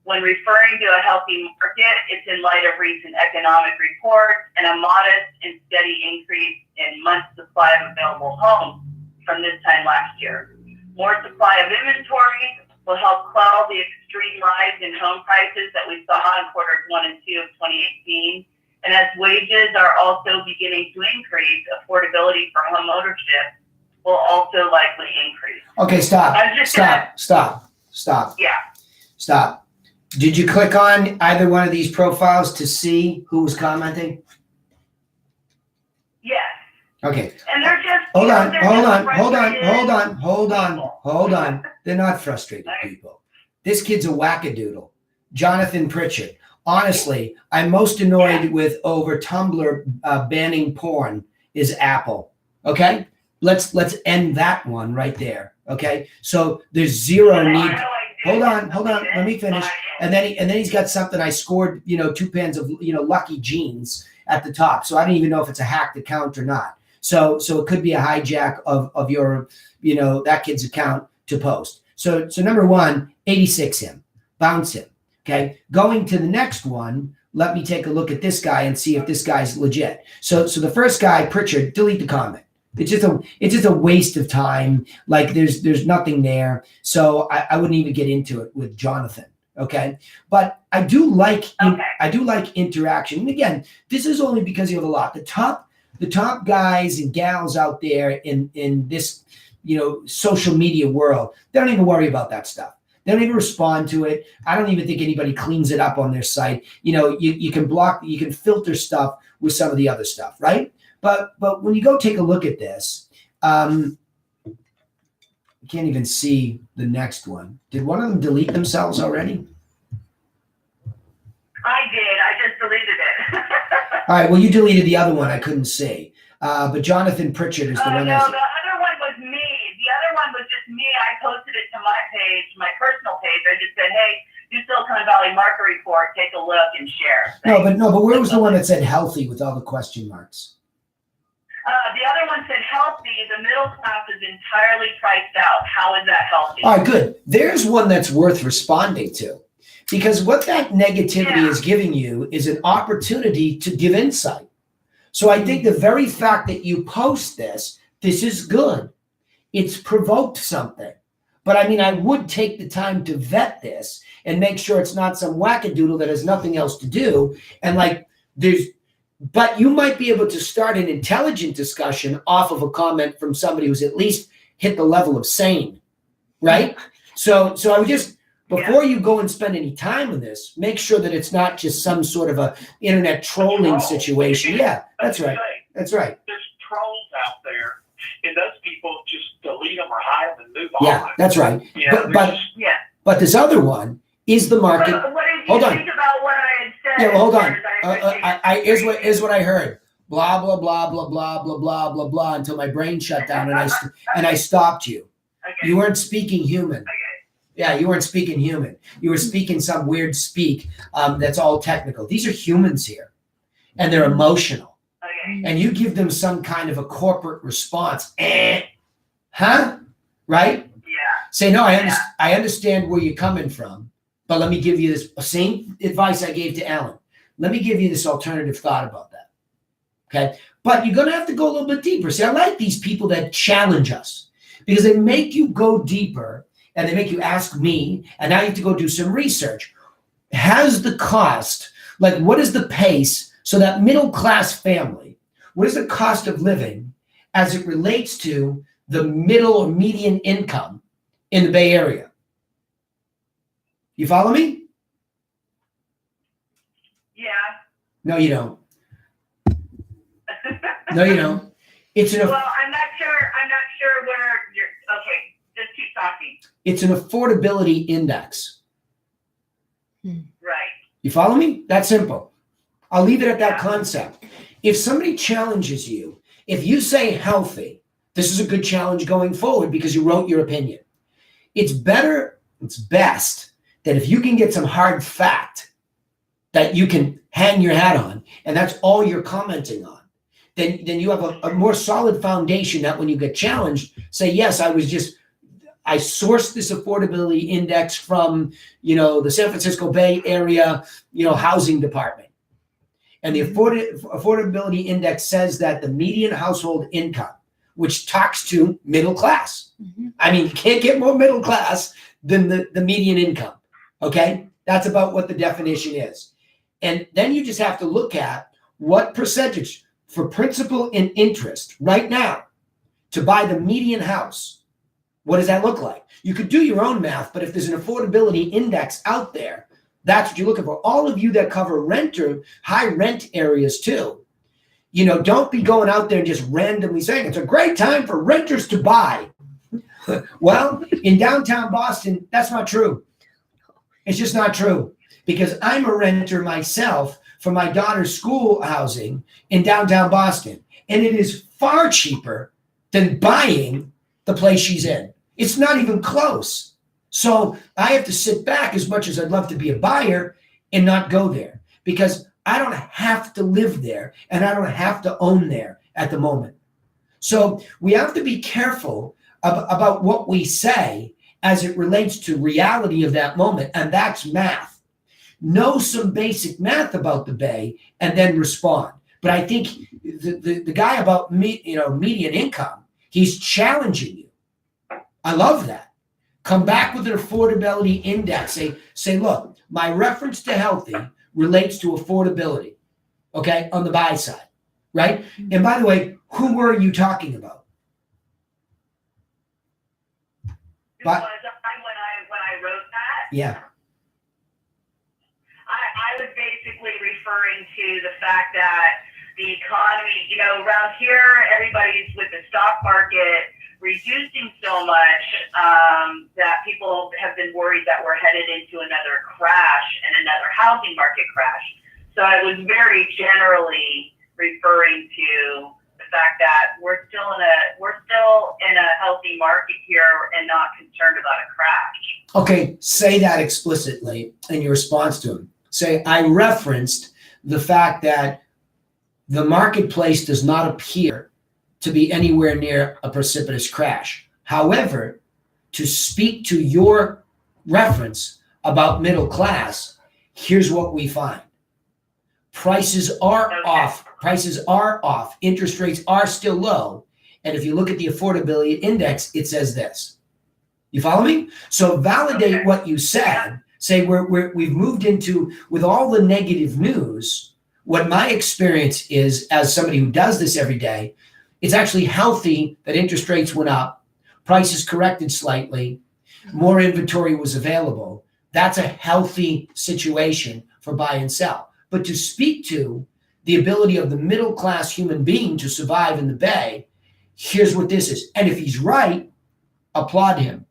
When referring to a healthy market, it's in light of recent economic reports and a modest and steady increase in months' supply of available homes from this time last year. More supply of inventory will help quell the extreme rise in home prices that we saw in quarters 1 and 2 of 2018. And as wages are also beginning to increase, affordability for home ownership will also likely increase. Okay, stop. Yeah. Stop. Did you click on either one of these profiles to see who was commenting? Yes. Okay. And they're just Hold on. frustrated. They're not frustrated people. This kid's a wackadoodle. Jonathan Pritchard. Honestly, I'm most annoyed with over Tumblr banning porn is Apple. Okay? Let's end that one right there. Okay? So there's zero need. Hold on. Let me finish. And then he's got something. I scored, 2 pans of, Lucky Jeans at the top. So I don't even know if it's a hacked account or not. So it could be a hijack of your, that kid's account to post. So number one, 86 him, bounce him. Okay. Going to the next one. Let me take a look at this guy and see if this guy's legit. So the first guy, Pritchard, delete the comment. It's just a waste of time. Like there's nothing there. So I wouldn't even get into it with Jonathan. Okay. But I do like interaction. And again, this is only because you have a lot. The top guys and gals out there in this, social media world, they don't even worry about that stuff. They don't even respond to it. I don't even think anybody cleans it up on their site. You can block, you can filter stuff with some of the other stuff, right? But when you go take a look at this, you can't even see the next one. Did one of them delete themselves already? I did. I just deleted it. All right. Well, you deleted the other one. I couldn't see. But Jonathan Pritchard is the one. No, the other one was me. The other one was just me. I posted it to my page, my personal page. I just said, hey, do Silicon Valley Market Report. Take a look and share. No, but where was the one that said healthy with all the question marks? The other one said healthy. The middle class is entirely priced out. How is that healthy? All right, good. There's one that's worth responding to. Because what that negativity is giving you is an opportunity to give insight. So I think the very fact that you post this is good. It's provoked something. But I would take the time to vet this and make sure it's not some wackadoodle that has nothing else to do. And but you might be able to start an intelligent discussion off of a comment from somebody who's at least hit the level of sane, right? So I would just, before you go and spend any time on this, make sure that it's not just some sort of a internet trolling situation. Yeah, that's right. That's right. There's trolls out there, and those people just delete them or hide them and move on. Yeah, that's right. But this other one is the market. What did you think about what I had said? Yeah, well, hold on. Here's what I heard. Blah blah blah blah blah blah blah blah blah until my brain shut down and I stopped you. Okay. You weren't speaking human. Okay. Yeah, you weren't speaking human. You were speaking some weird speak that's all technical. These are humans here, and they're emotional. Okay. And you give them some kind of a corporate response. Huh? Right? Yeah. Say, no, I understand where you're coming from, but let me give you this same advice I gave to Alan. Let me give you this alternative thought about that. Okay? But you're going to have to go a little bit deeper. See, I like these people that challenge us because they make you go deeper. And they make you ask me, and now you have to go do some research. Has the cost, what is the pace, so that middle class family, what is the cost of living as it relates to the middle or median income in the Bay Area? You follow me? Yeah. No, you don't. No, you don't. Well, I'm not sure where you're, okay. Just keep talking. It's an affordability index. Right. You follow me? That's simple. I'll leave it at that concept. If somebody challenges you, if you say healthy, this is a good challenge going forward because you wrote your opinion. It's best that if you can get some hard fact that you can hang your hat on, and that's all you're commenting on, then you have a more solid foundation that when you get challenged, say, yes, I sourced this affordability index from, the San Francisco Bay Area, housing department. And the affordability index says that the median household income, which talks to middle class. I mean, you can't get more middle class than the median income. Okay. That's about what the definition is. And then you just have to look at what percentage for principal and interest right now to buy the median house. What does that look like? You could do your own math, but if there's an affordability index out there, that's what you're looking for. All of you that cover high rent areas too, don't be going out there and just randomly saying it's a great time for renters to buy. Well, in downtown Boston, that's not true. It's just not true because I'm a renter myself for my daughter's school housing in downtown Boston, and it is far cheaper than buying the place she's in. It's not even close. So I have to sit back as much as I'd love to be a buyer and not go there because I don't have to live there and I don't have to own there at the moment. So we have to be careful about what we say as it relates to reality of that moment. And that's math. Know some basic math about the Bay and then respond. But I think the guy about median income, he's challenging you. I love that. Come back with an affordability index. Say, look, my reference to healthy relates to affordability, okay, on the buy side, right? And by the way, who were you talking about? When I wrote that? Yeah. I was basically referring to the fact that the economy, around here, everybody's with the stock market reducing so much that people have been worried that we're headed into another crash and another housing market crash. So I was very generally referring to the fact that we're still in a healthy market here and not concerned about a crash. Okay, say that explicitly in your response to him. Say, I referenced the fact that the marketplace does not appear to be anywhere near a precipitous crash. However, to speak to your reference about middle class, here's what we find. Prices are off. Prices are off. Interest rates are still low. And if you look at the affordability index, it says this. You follow me? So validate what you said. Say we've moved into, with all the negative news, what my experience is as somebody who does this every day, it's actually healthy that interest rates went up, prices corrected slightly, more inventory was available. That's a healthy situation for buy and sell. But to speak to the ability of the middle class human being to survive in the Bay, here's what this is. And if he's right, applaud him.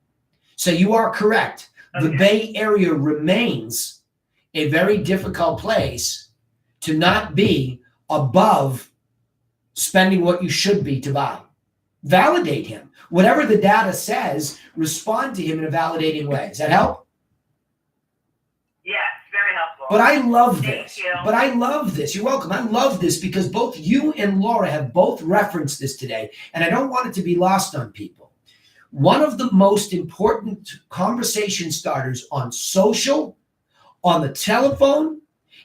So you are correct. The Bay Area remains a very difficult place to not be above spending what you should be to buy. Validate him. Whatever the data says, respond to him in a validating way. Does that help? Yes, very helpful. But I love this. Thank you. But I love this. You're welcome. I love this because both you and Laura have both referenced this today, and I don't want it to be lost on people. One of the most important conversation starters on social, on the telephone,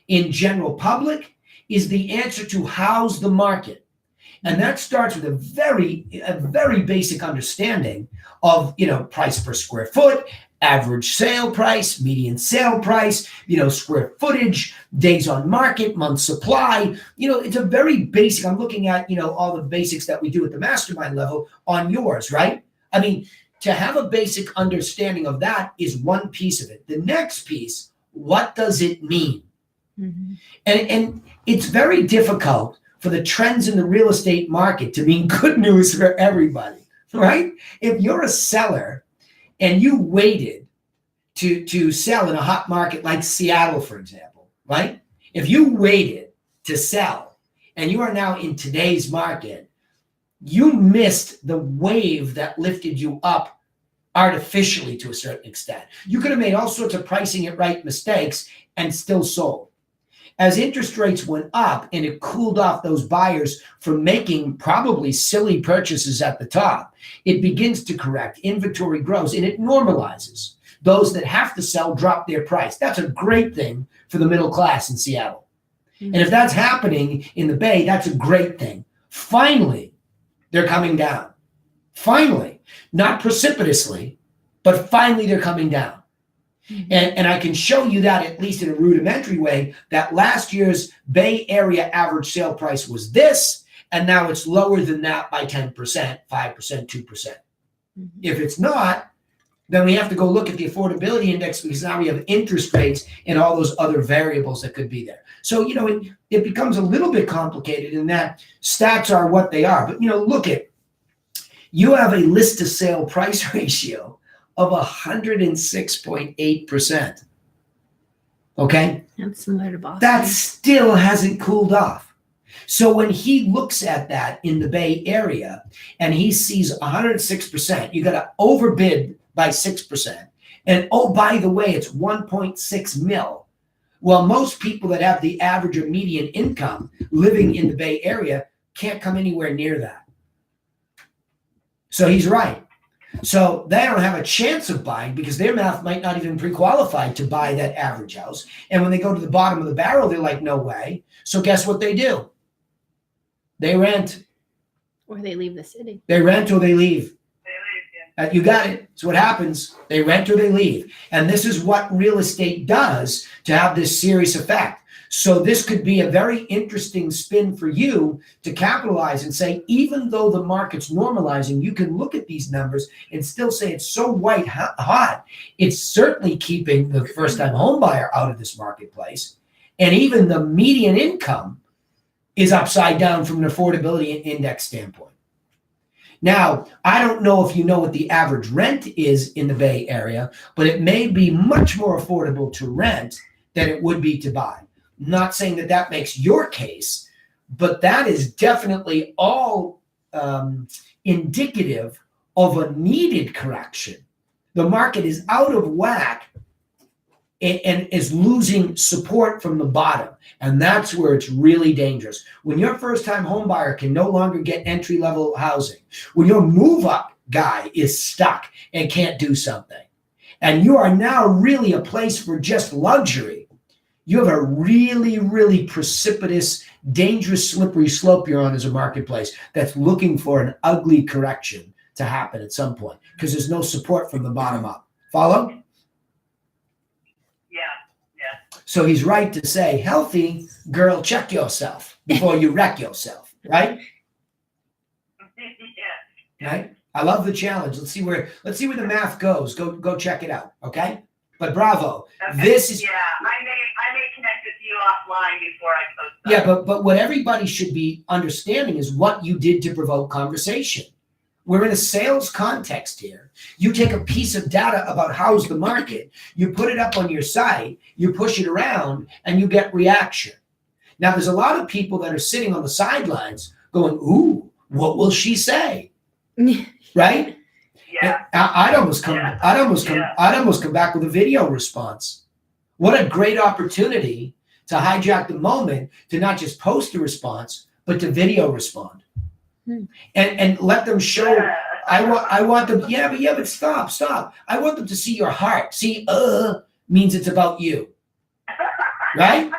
in general public, is the answer to how's the market. And that starts with a very basic understanding of, price per square foot, average sale price, median sale price, square footage, days on market, month supply. It's a very basic, I'm looking at, all the basics that we do at the mastermind level on yours, right? I mean, to have a basic understanding of that is one piece of it. The next piece, what does it mean? Mm-hmm. And it's very difficult for the trends in the real estate market to mean good news for everybody, right? If you're a seller and you waited to sell in a hot market like Seattle, for example, right? If you waited to sell and you are now in today's market, you missed the wave that lifted you up artificially to a certain extent. You could have made all sorts of pricing it right mistakes and still sold. As interest rates went up and it cooled off those buyers from making probably silly purchases at the top, it begins to correct. Inventory grows and it normalizes. Those that have to sell drop their price. That's a great thing for the middle class in Seattle. And if that's happening in the Bay, that's a great thing. Finally, they're coming down. Finally, not precipitously, but finally they're coming down. And I can show you that, at least in a rudimentary way, that last year's Bay Area average sale price was this, and now it's lower than that by 10%, 5%, 2%. If it's not, then we have to go look at the affordability index, because now we have interest rates and all those other variables that could be there. So, it becomes a little bit complicated in that stats are what they are. But, look at, you have a list to sale price ratio of 106.8%. Okay? That's similar to Boston. That still hasn't cooled off. So when he looks at that in the Bay Area and he sees 106%, you got to overbid by 6%. And oh, by the way, it's 1.6 mil. Well, most people that have the average or median income living in the Bay Area can't come anywhere near that. So he's right. So they don't have a chance of buying because their math might not even pre-qualify to buy that average house. And when they go to the bottom of the barrel, they're like, no way. So guess what they do? They rent. Or they leave the city. They rent or they leave. Yeah. You got it. It's what happens. They rent or they leave. And this is what real estate does to have this serious effect. So this could be a very interesting spin for you to capitalize and say, even though the market's normalizing, you can look at these numbers and still say it's so white hot. It's certainly keeping the first-time home buyer out of this marketplace. And even the median income is upside down from an affordability index standpoint. Now, I don't know if you know what the average rent is in the Bay Area, but it may be much more affordable to rent than it would be to buy. Not saying that that makes your case, but that is definitely all indicative of a needed correction. The market is out of whack and is losing support from the bottom. And that's where it's really dangerous. When your first-time home buyer can no longer get entry-level housing, when your move-up guy is stuck and can't do something, and you are now really a place for just luxury, you have a really, really precipitous, dangerous, slippery slope you're on as a marketplace that's looking for an ugly correction to happen at some point because there's no support from the bottom up. Follow? Yeah. So he's right to say, healthy, girl, check yourself before you wreck yourself, right? Yeah. Right? I love the challenge. Let's see where the math goes. Go check it out, okay? But bravo. Okay. This is I may connect with you offline before I post that. Yeah, but what everybody should be understanding is what you did to provoke conversation. We're in a sales context here. You take a piece of data about how's the market, you put it up on your site, you push it around, and you get reaction. Now, there's a lot of people that are sitting on the sidelines going, ooh, what will she say? Right? Yeah. I'd almost come back with a video response. What a great opportunity to hijack the moment to not just post a response, but to video respond. And let them show. I want them. But stop. I want them to see your heart. See, means it's about you, right?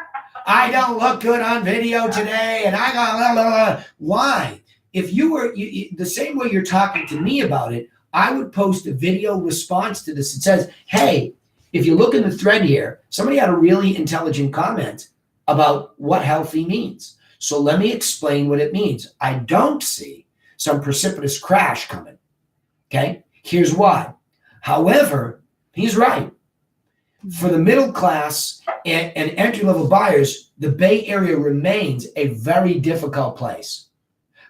I don't look good on video today, and I got blah, blah, blah. Why? If you were the same way you're talking to me about it, I would post a video response to this. It says, hey, if you look in the thread here, somebody had a really intelligent comment about what healthy means. So let me explain what it means. I don't see some precipitous crash coming. Okay? Here's why. However, he's right. For the middle class and entry-level buyers, the Bay Area remains a very difficult place.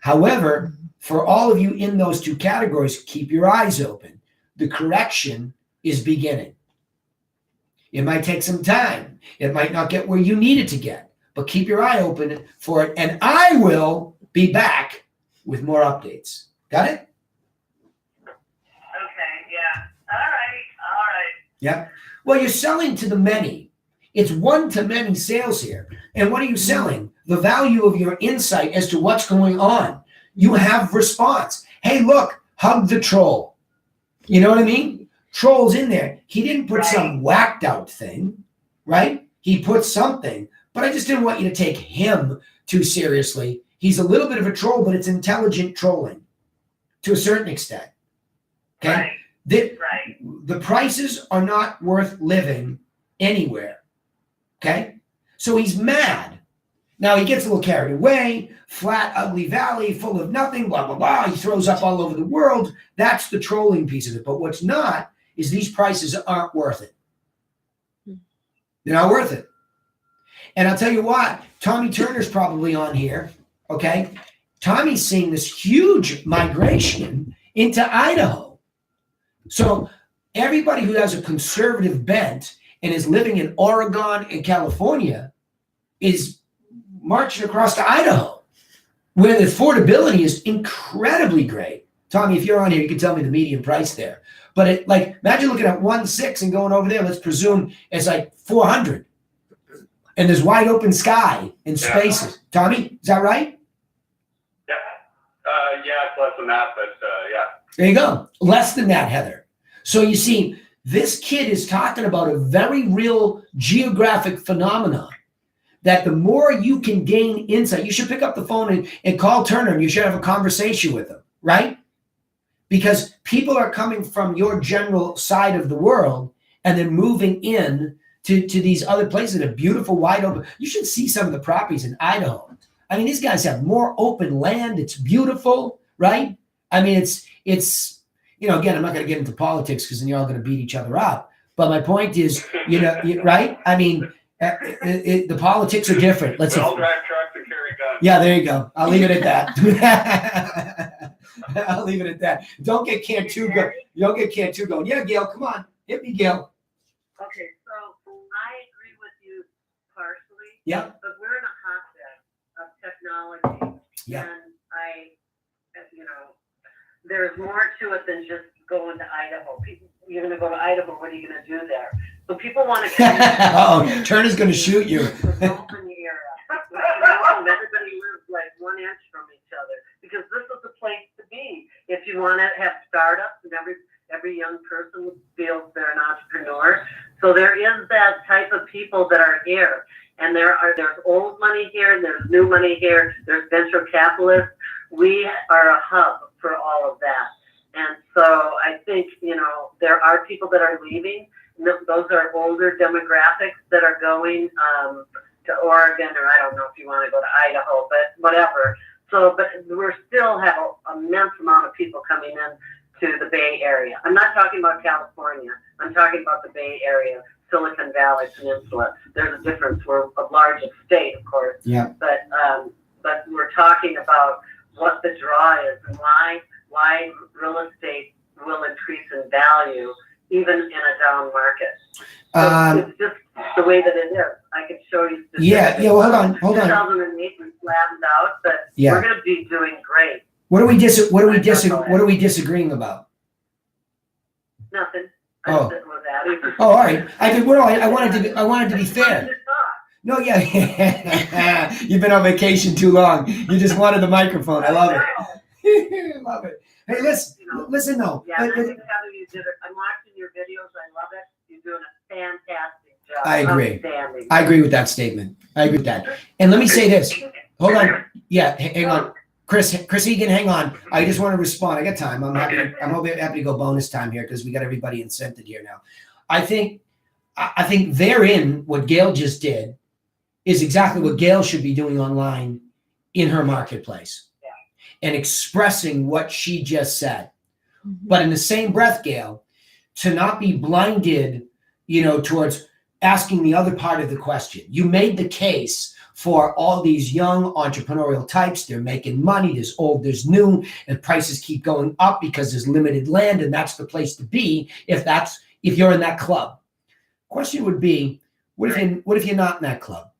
However, for all of you in those two categories, keep your eyes open. The correction is beginning. It might take some time. It might not get where you need it to get, but keep your eye open for it. And I will be back with more updates. Got it? Okay, yeah. All right. Yeah. Well, you're selling to the many. It's one-to-many sales here. And what are you selling? The value of your insight as to what's going on. You have response. Hey, look, hug the troll. You know what I mean? Troll's in there. He didn't put some whacked out thing, right? He put something, but I just didn't want you to take him too seriously. He's a little bit of a troll, but it's intelligent trolling to a certain extent. Okay? The prices are not worth living anywhere. Okay? So he's mad. Now he gets a little carried away, flat, ugly valley, full of nothing, blah, blah, blah. He throws up all over the world. That's the trolling piece of it. But what's not is these prices aren't worth it. They're not worth it. And I'll tell you what, Tommy Turner's probably on here, okay? Tommy's seeing this huge migration into Idaho. So everybody who has a conservative bent and is living in Oregon and California is marching across to Idaho, where the affordability is incredibly great. Tommy, if you're on here, you can tell me the median price there. But it, like, imagine looking at 1.6 and going over there. Let's presume it's like 400, and there's wide open sky and spaces. Tommy, is that right? Yeah, it's less than that, but yeah. There you go. Less than that, Heather. So you see, this kid is talking about a very real geographic phenomenon that the more you can gain insight, you should pick up the phone and call Turner, and you should have a conversation with him, right? Because people are coming from your general side of the world and then moving in to these other places that are beautiful, wide open. You should see some of the properties in Idaho. I mean, these guys have more open land. It's beautiful, right? I mean, it's you know, again, I'm not going to get into politics because then you're all going to beat each other up. But my point is, you know, right? I mean, the politics are different. Let's all drive trucks and carry guns. Yeah, there you go. I'll leave it at that. I'll leave it at that. Don't get Cantu go. You don't get Cantu going. Yeah, Gail, come on. Hit me, Gail. Okay, so I agree with you partially. Yeah. But we're in a hotbed of technology. Yeah. And you know, there's more to it than just going to Idaho. People, you're going to go to Idaho. What are you going to do there? So people want to get oh, Turner's going to shoot you. open the area. And everybody lives like 1 inch from each other because this is the place to be. If you want to have startups and every young person feels they're an entrepreneur. So there is that type of people that are here. And there's old money here, and there's new money here, there's venture capitalists. We are a hub for all of that. And so I think, you know, there are people that are leaving. Those are older demographics that are going to Oregon, or I don't know if you want to go to Idaho, but whatever. So, but we're still have an immense amount of people coming in to the Bay Area. I'm not talking about California. I'm talking about the Bay Area, Silicon Valley Peninsula. There's a difference. We're a large state, of course. Yeah. But we're talking about what the draw is and why real estate will increase in value even in a down market. So it's just the way that it is. I could show you. Yeah. Well, hold on. 2008 we flattened out, but we're going to be doing great. What are we disagreeing about? Nothing. Oh. With that. Oh, all right. I wanted to be fair. No, yeah. You've been on vacation too long. You just wanted the microphone. I love it. Love it. Hey, listen though. Yeah, I think Heather, you did it. I'm watching your videos. I love it. You're doing a fantastic job. I agree. Outstanding. I agree with that statement. I agree with that. And let me say this. Hold on. Yeah, hang on. Chris Egan, hang on. I just want to respond. I got time. I'm happy to go bonus time here because we got everybody incented here now. I think therein what Gail just did is exactly what Gail should be doing online in her marketplace and expressing what she just said. Mm-hmm. But in the same breath, Gail, to not be blinded, towards asking the other part of the question. You made the case for all these young entrepreneurial types. They're making money. There's old, there's new, and prices keep going up because there's limited land, and that's the place to be if you're in that club. Question would be, what if you're not in that club?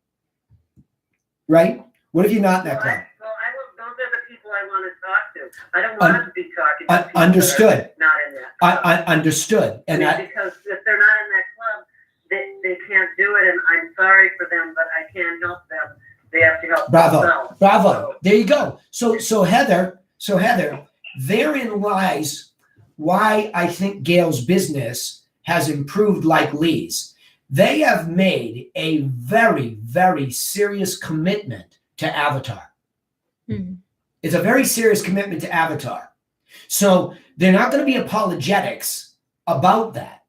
Right? What if you're not in that club? Well, those are the people I want to talk to. I don't want to be talking to people Understood. that are not in that club. I understood. And because if they're not in that club, they can't do it, and I'm sorry for them, but I can't help them. They have to help themselves. Bravo. There you go. So Heather, therein lies why I think Gail's business has improved like Lee's. They have made a very, very serious commitment to Avatar. Mm-hmm. It's a very serious commitment to Avatar. So they're not going to be apologetics about that.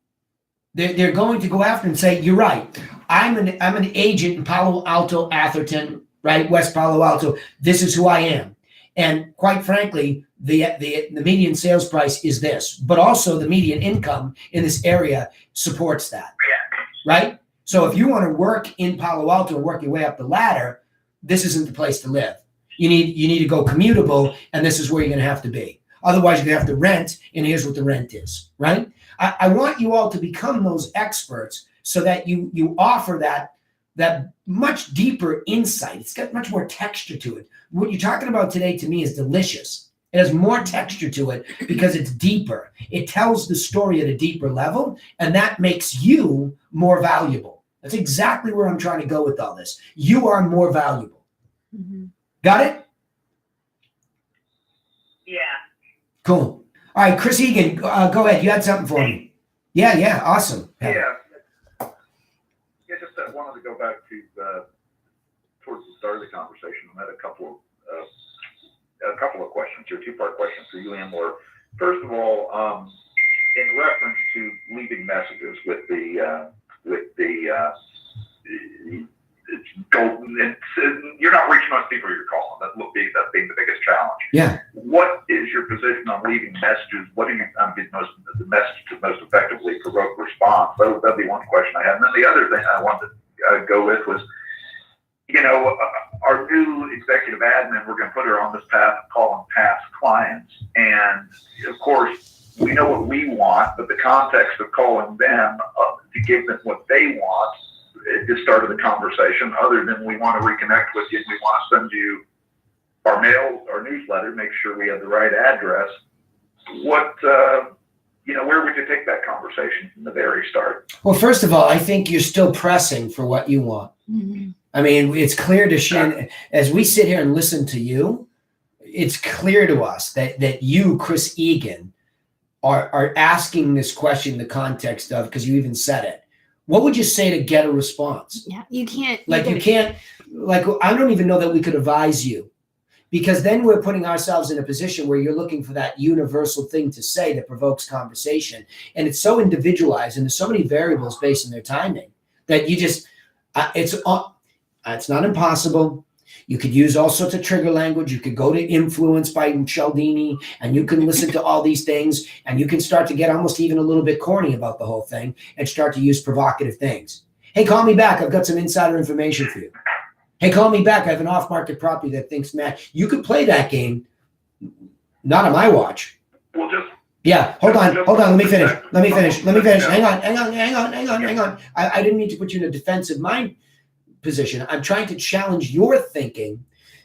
They're going to go after and say, you're right. I'm an agent in Palo Alto, Atherton, right? West Palo Alto. This is who I am. And quite frankly, the median sales price is this, but also the median income in this area supports that, right? So if you want to work in Palo Alto and work your way up the ladder, this isn't the place to live. You need to go commutable, and this is where you're going to have to be. Otherwise, you're going to have to rent, and here's what the rent is, right? I want you all to become those experts so that you offer that much deeper insight. It's got much more texture to it. What you're talking about today to me is delicious. It has more texture to it because it's deeper. It tells the story at a deeper level, and that makes you more valuable. That's exactly where I'm trying to go with all this. You are more valuable. Mm-hmm. Got it? Yeah. Cool. All right, Chris Egan, go ahead. You had something for me. Yeah, awesome. Yeah, just wanted to go back to towards the start of the conversation. I had a couple of questions, or two-part questions for you, Ann-Laure. First of all, in reference to leaving messages with the it's golden. You're not reaching most people you're calling. That being the biggest challenge. Yeah. What is your position on leaving messages? What do you get the message to most effectively provoke response? That'd be one question I had. And then the other thing I wanted to go with was, our new executive admin, we're going to put her on this path of calling past clients. And of course, we know what we want, but the context of calling them to give them what they want at the start of the conversation, other than we want to reconnect with you and we want to send you our mail, our newsletter, make sure we have the right address. What, where would you take that conversation from the very start? Well, first of all, I think you're still pressing for what you want. Mm-hmm. I mean, it's clear to Shannon, as we sit here and listen to you, it's clear to us that you, Chris Egan, are asking this question in the context of, because you even said it, what would you say to get a response? Yeah, you can't. I don't even know that we could advise you, because then we're putting ourselves in a position where you're looking for that universal thing to say that provokes conversation. And it's so individualized, and there's so many variables based on their timing that you just, it's not impossible. You could use all sorts of trigger language. You could go to Influence by Cialdini, and you can listen to all these things, and you can start to get almost even a little bit corny about the whole thing and start to use provocative things. Hey, call me back. I've got some insider information for you. Hey, call me back. I have an off-market property that thinks, man, you could play that game. Not on my watch. Well, just yeah. Hold on. Let me finish. Hang on. I didn't mean to put you in a defensive mind position. I'm trying to challenge your thinking,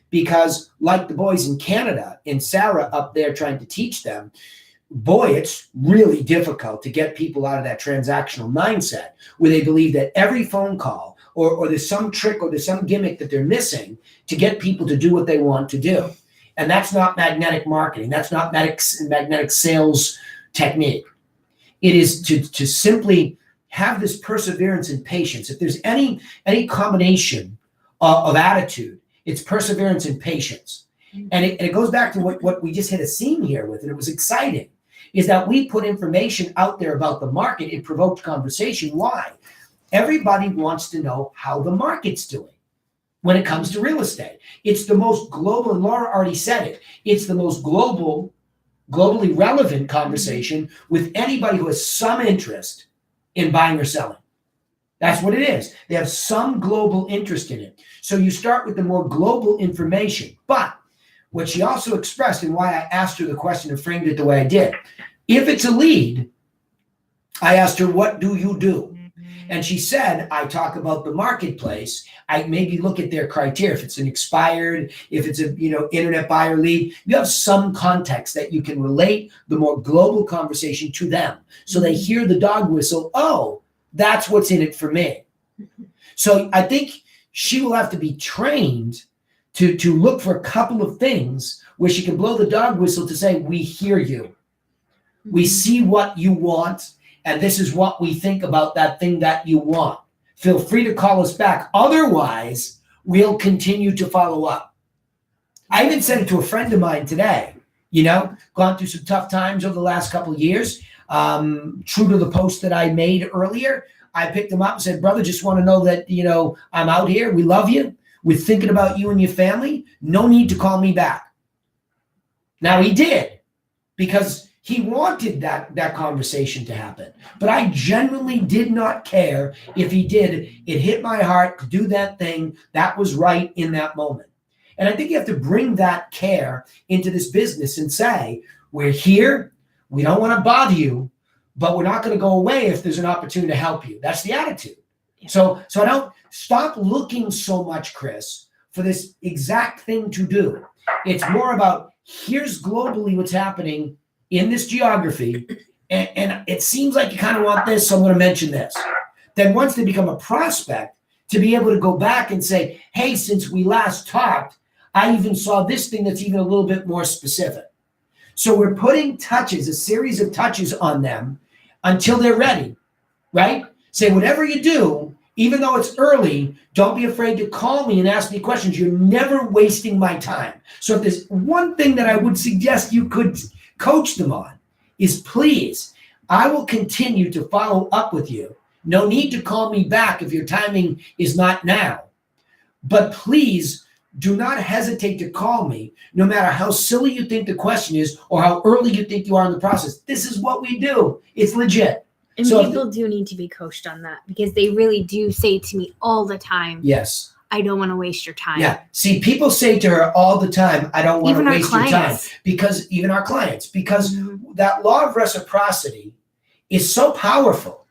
because like the boys in Canada and Sarah up there trying to teach them, boy, it's really difficult to get people out of that transactional mindset where they believe that every phone call or there's some trick or there's some gimmick that they're missing to get people to do what they want to do. And that's not magnetic marketing. That's not magnetic sales technique. It is to simply have this perseverance and patience. If there's any combination of attitude, it's perseverance and patience. And it goes back to what we just hit a scene here with, and it was exciting, is that we put information out there about the market. It provoked conversation. Why? Everybody wants to know how the market's doing when it comes to real estate. It's the most global, and Laura already said it, it's the most globally relevant conversation with anybody who has some interest in buying or selling. That's what it is. They have some global interest in it. So you start with the more global information. But what she also expressed, and why I asked her the question and framed it the way I did, if it's a lead, I asked her, what do you do? And she said, I talk about the marketplace. I maybe look at their criteria. If it's an expired, if it's a internet buyer lead, you have some context that you can relate the more global conversation to them. So they hear the dog whistle, oh, that's what's in it for me. So I think she will have to be trained to look for a couple of things where she can blow the dog whistle to say, we hear you. We see what you want, and this is what we think about that thing that you want. Feel free to call us back. Otherwise, we'll continue to follow up. I even said it to a friend of mine today, gone through some tough times over the last couple of years. True to the post that I made earlier, I picked him up and said, brother, just want to know that, I'm out here. We love you. We're thinking about you and your family. No need to call me back. Now he did, because he wanted that conversation to happen. But I genuinely did not care if he did. It hit my heart to do that thing that was right in that moment. And I think you have to bring that care into this business and say, we're here. We don't want to bother you, but we're not going to go away if there's an opportunity to help you. That's the attitude. Yeah. So I don't stop looking so much, Chris, for this exact thing to do. It's more about, here's globally what's happening in this geography, and it seems like you kind of want this, so I'm going to mention this. Then once they become a prospect, to be able to go back and say, hey, since we last talked, I even saw this thing that's even a little bit more specific. So we're putting touches, a series of touches on them until they're ready, right? Say, whatever you do, even though it's early, don't be afraid to call me and ask me questions. You're never wasting my time. So if there's one thing that I would suggest you could coach them on, is please, I will continue to follow up with you. No need to call me back if your timing is not now. But please do not hesitate to call me, no matter how silly you think the question is or how early you think you are in the process. This is what we do. It's legit. And so people do need to be coached on that, because they really do say to me all the time, yes, I don't want to waste your time. Yeah. See, people say to her all the time, I don't want to waste your time. Because even our clients, because that law of reciprocity is so powerful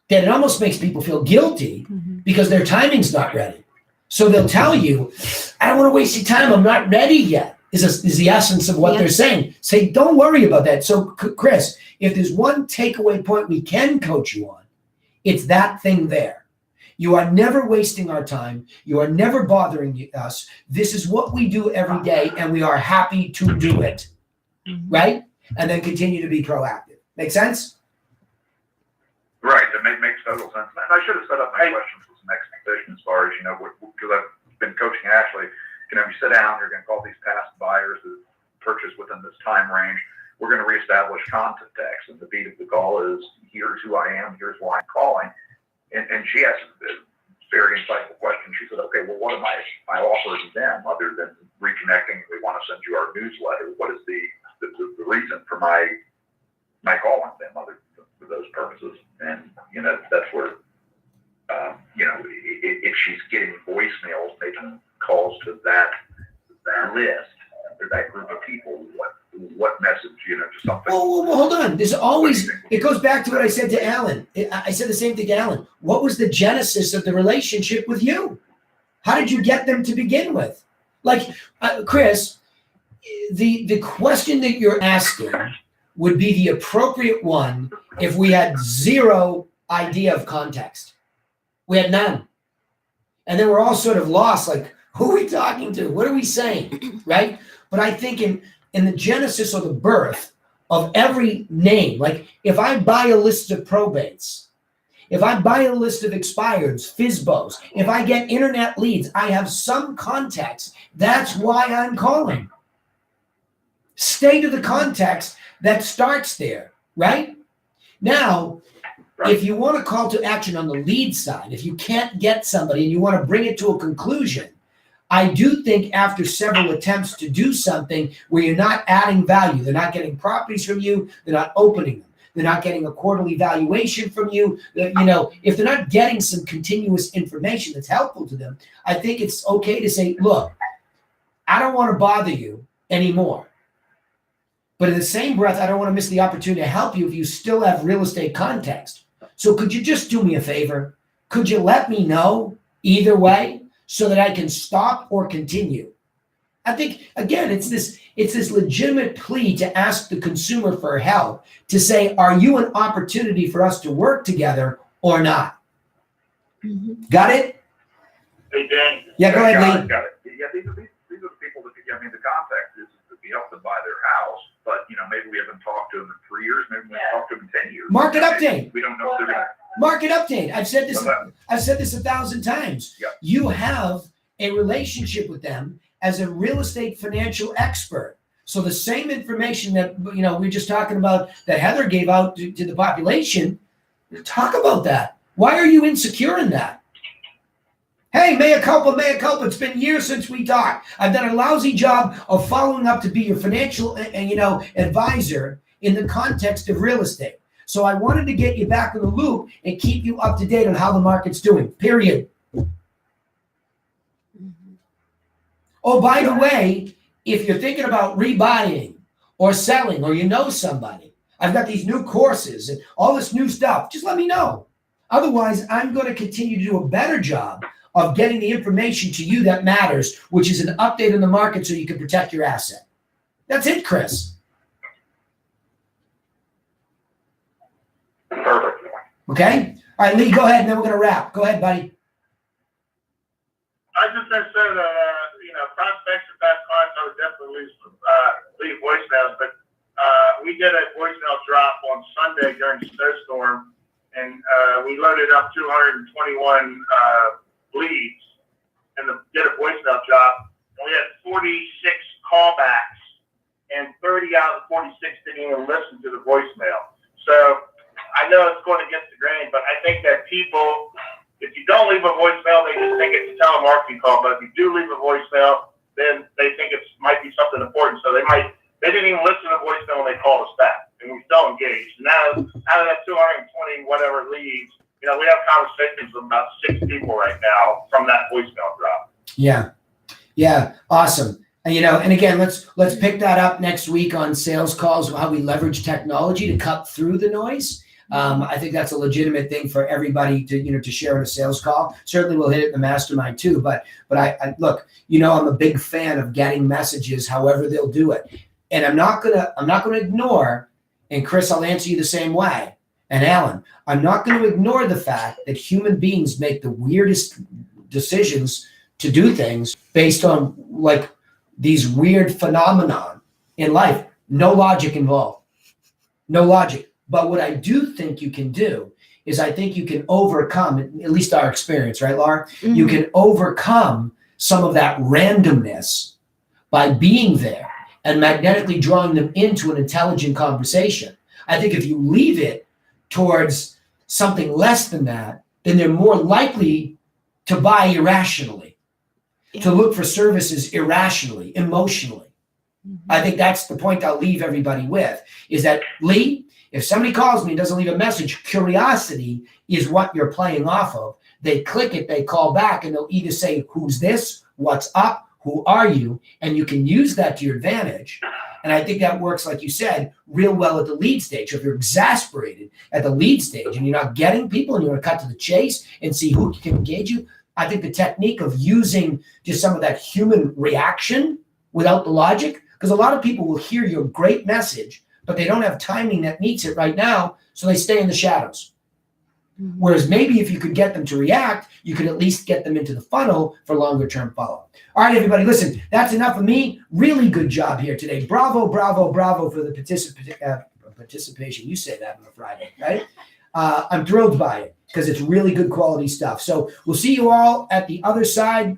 that it almost makes people feel guilty because their timing's not ready. So they'll tell you, I don't want to waste your time. I'm not ready yet, is the essence of what they're saying. Say, don't worry about that. So, Chris, if there's one takeaway point we can coach you on, it's that thing there. You are never wasting our time. You are never bothering us. This is what we do every day, and we are happy to do it, right? And then continue to be proactive. Make sense? Right. That makes total sense. And I should have set up my questions with some expectation as far as, because I've been coaching Ashley. You sit down, you're going to call these past buyers that purchase within this time range. We're going to reestablish context, and the beat of the call is, here's who I am, here's why I'm calling. And she asked a very insightful question. She said, okay, well, what am my offers to them other than reconnecting? We want to send you our newsletter. What is the reason for my calling them other for those purposes? And, that's where, if she's getting voicemails, making calls to that list or that group of people, what message, just something. Well, hold on. There's always, it goes back to what I said to Alan. I said the same thing to Alan. What was the genesis of the relationship with you? How did you get them to begin with? Like, Chris, the question that you're asking would be the appropriate one if we had zero idea of context. We had none. And then we're all sort of lost, like, who are we talking to? What are we saying, right? But I think in the genesis or the birth of every name, like if I buy a list of probates, if I buy a list of expireds, FSBOs, if I get internet leads, I have some context. That's why I'm calling. Stay to the context that starts there, right? Now, if you want to call to action on the lead side, if you can't get somebody and you want to bring it to a conclusion, I do think after several attempts to do something where you're not adding value, they're not getting properties from you, they're not opening them, they're not getting a quarterly valuation from you, if they're not getting some continuous information that's helpful to them, I think it's okay to say, look, I don't want to bother you anymore. But in the same breath, I don't want to miss the opportunity to help you if you still have real estate context. So could you just do me a favor? Could you let me know either way so that I can stop or continue? I think, again, it's this legitimate plea to ask the consumer for help, to say, are you an opportunity for us to work together or not? Mm-hmm. Got it? Hey, Dan. Yeah, go ahead, Lee. Got it. Yeah, these are the people that, I mean, the context is to be help them buy their house, but, maybe we haven't talked to them in 3 years, maybe we haven't talked to them in 10 years. Market update. We don't know if they're going to. Market update. I've said this 1,000 times. Yeah. You have a relationship with them as a real estate financial expert. So the same information that we're just talking about that Heather gave out to the population, talk about that. Why are you insecure in that? Hey, mea culpa, mea culpa. It's been years since we talked. I've done a lousy job of following up to be your financial advisor in the context of real estate. So I wanted to get you back in the loop and keep you up to date on how the market's doing, period. Mm-hmm. Oh, by the way, if you're thinking about rebuying or selling, or somebody, I've got these new courses and all this new stuff, just let me know. Otherwise, I'm going to continue to do a better job of getting the information to you that matters, which is an update on the market so you can protect your asset. That's it, Chris. Perfect. Okay? All right, Lee, go ahead, and then we're going to wrap. Go ahead, buddy. I just said that, prospects and past clients, I would definitely leave voicemails, but we did a voicemail drop on Sunday during the snowstorm, and we loaded up 221 leads and did a voicemail drop. And we had 46 callbacks, and 30 out of the 46 didn't even listen to the voicemail. So I know it's going against the grain, but I think that people, if you don't leave a voicemail, they just think it's a telemarketing call. But if you do leave a voicemail, then they think it might be something important. So they didn't even listen to the voicemail when they called us back, and we still engaged. Now, out of that 220 whatever leads, we have conversations with about 6 people right now from that voicemail drop. Yeah, awesome. And again, let's pick that up next week on sales calls, how we leverage technology to cut through the noise. I think that's a legitimate thing for everybody to share in a sales call. Certainly we'll hit it in the mastermind too, but I look, I'm a big fan of getting messages however they'll do it. And I'm not gonna ignore, and Chris, I'll answer you the same way, and Alan, I'm not going to ignore the fact that human beings make the weirdest decisions to do things based on these weird phenomenon in life. No logic involved. No logic. But what I do think you can do is I think you can overcome, at least our experience, right, Laura? Mm-hmm. You can overcome some of that randomness by being there and magnetically drawing them into an intelligent conversation. I think if you leave it towards something less than that, then they're more likely to buy irrationally, to look for services irrationally, emotionally. Mm-hmm. I think that's the point I'll leave everybody with, is that, Lee, if somebody calls me and doesn't leave a message, curiosity is what you're playing off of. They click it, they call back, and they'll either say, who's this? What's up? Who are you? And you can use that to your advantage. And I think that works, like you said, real well at the lead stage. If you're exasperated at the lead stage and you're not getting people and you want to cut to the chase and see who can engage you, I think the technique of using just some of that human reaction without the logic, because a lot of people will hear your great message, but they don't have timing that meets it right now, so they stay in the shadows. Mm-hmm. Whereas maybe if you could get them to react, you could at least get them into the funnel for longer term follow-up. All right, everybody, listen, that's enough of me. Really good job here today. Bravo, bravo, bravo for the participation. You say that on a Friday, right? I'm thrilled by it because it's really good quality stuff. So we'll see you all at the other side.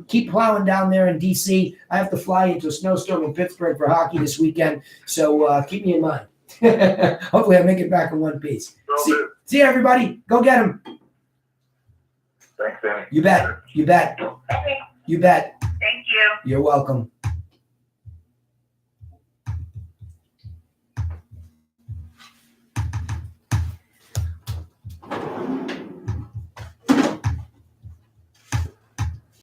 Keep plowing down there in DC. I have to fly into a snowstorm in Pittsburgh for hockey this weekend. So keep me in mind. Hopefully I make it back in one piece. See you, everybody. Go get them. Thanks, Danny. You bet. You bet. Okay. You bet. Thank you. You're welcome.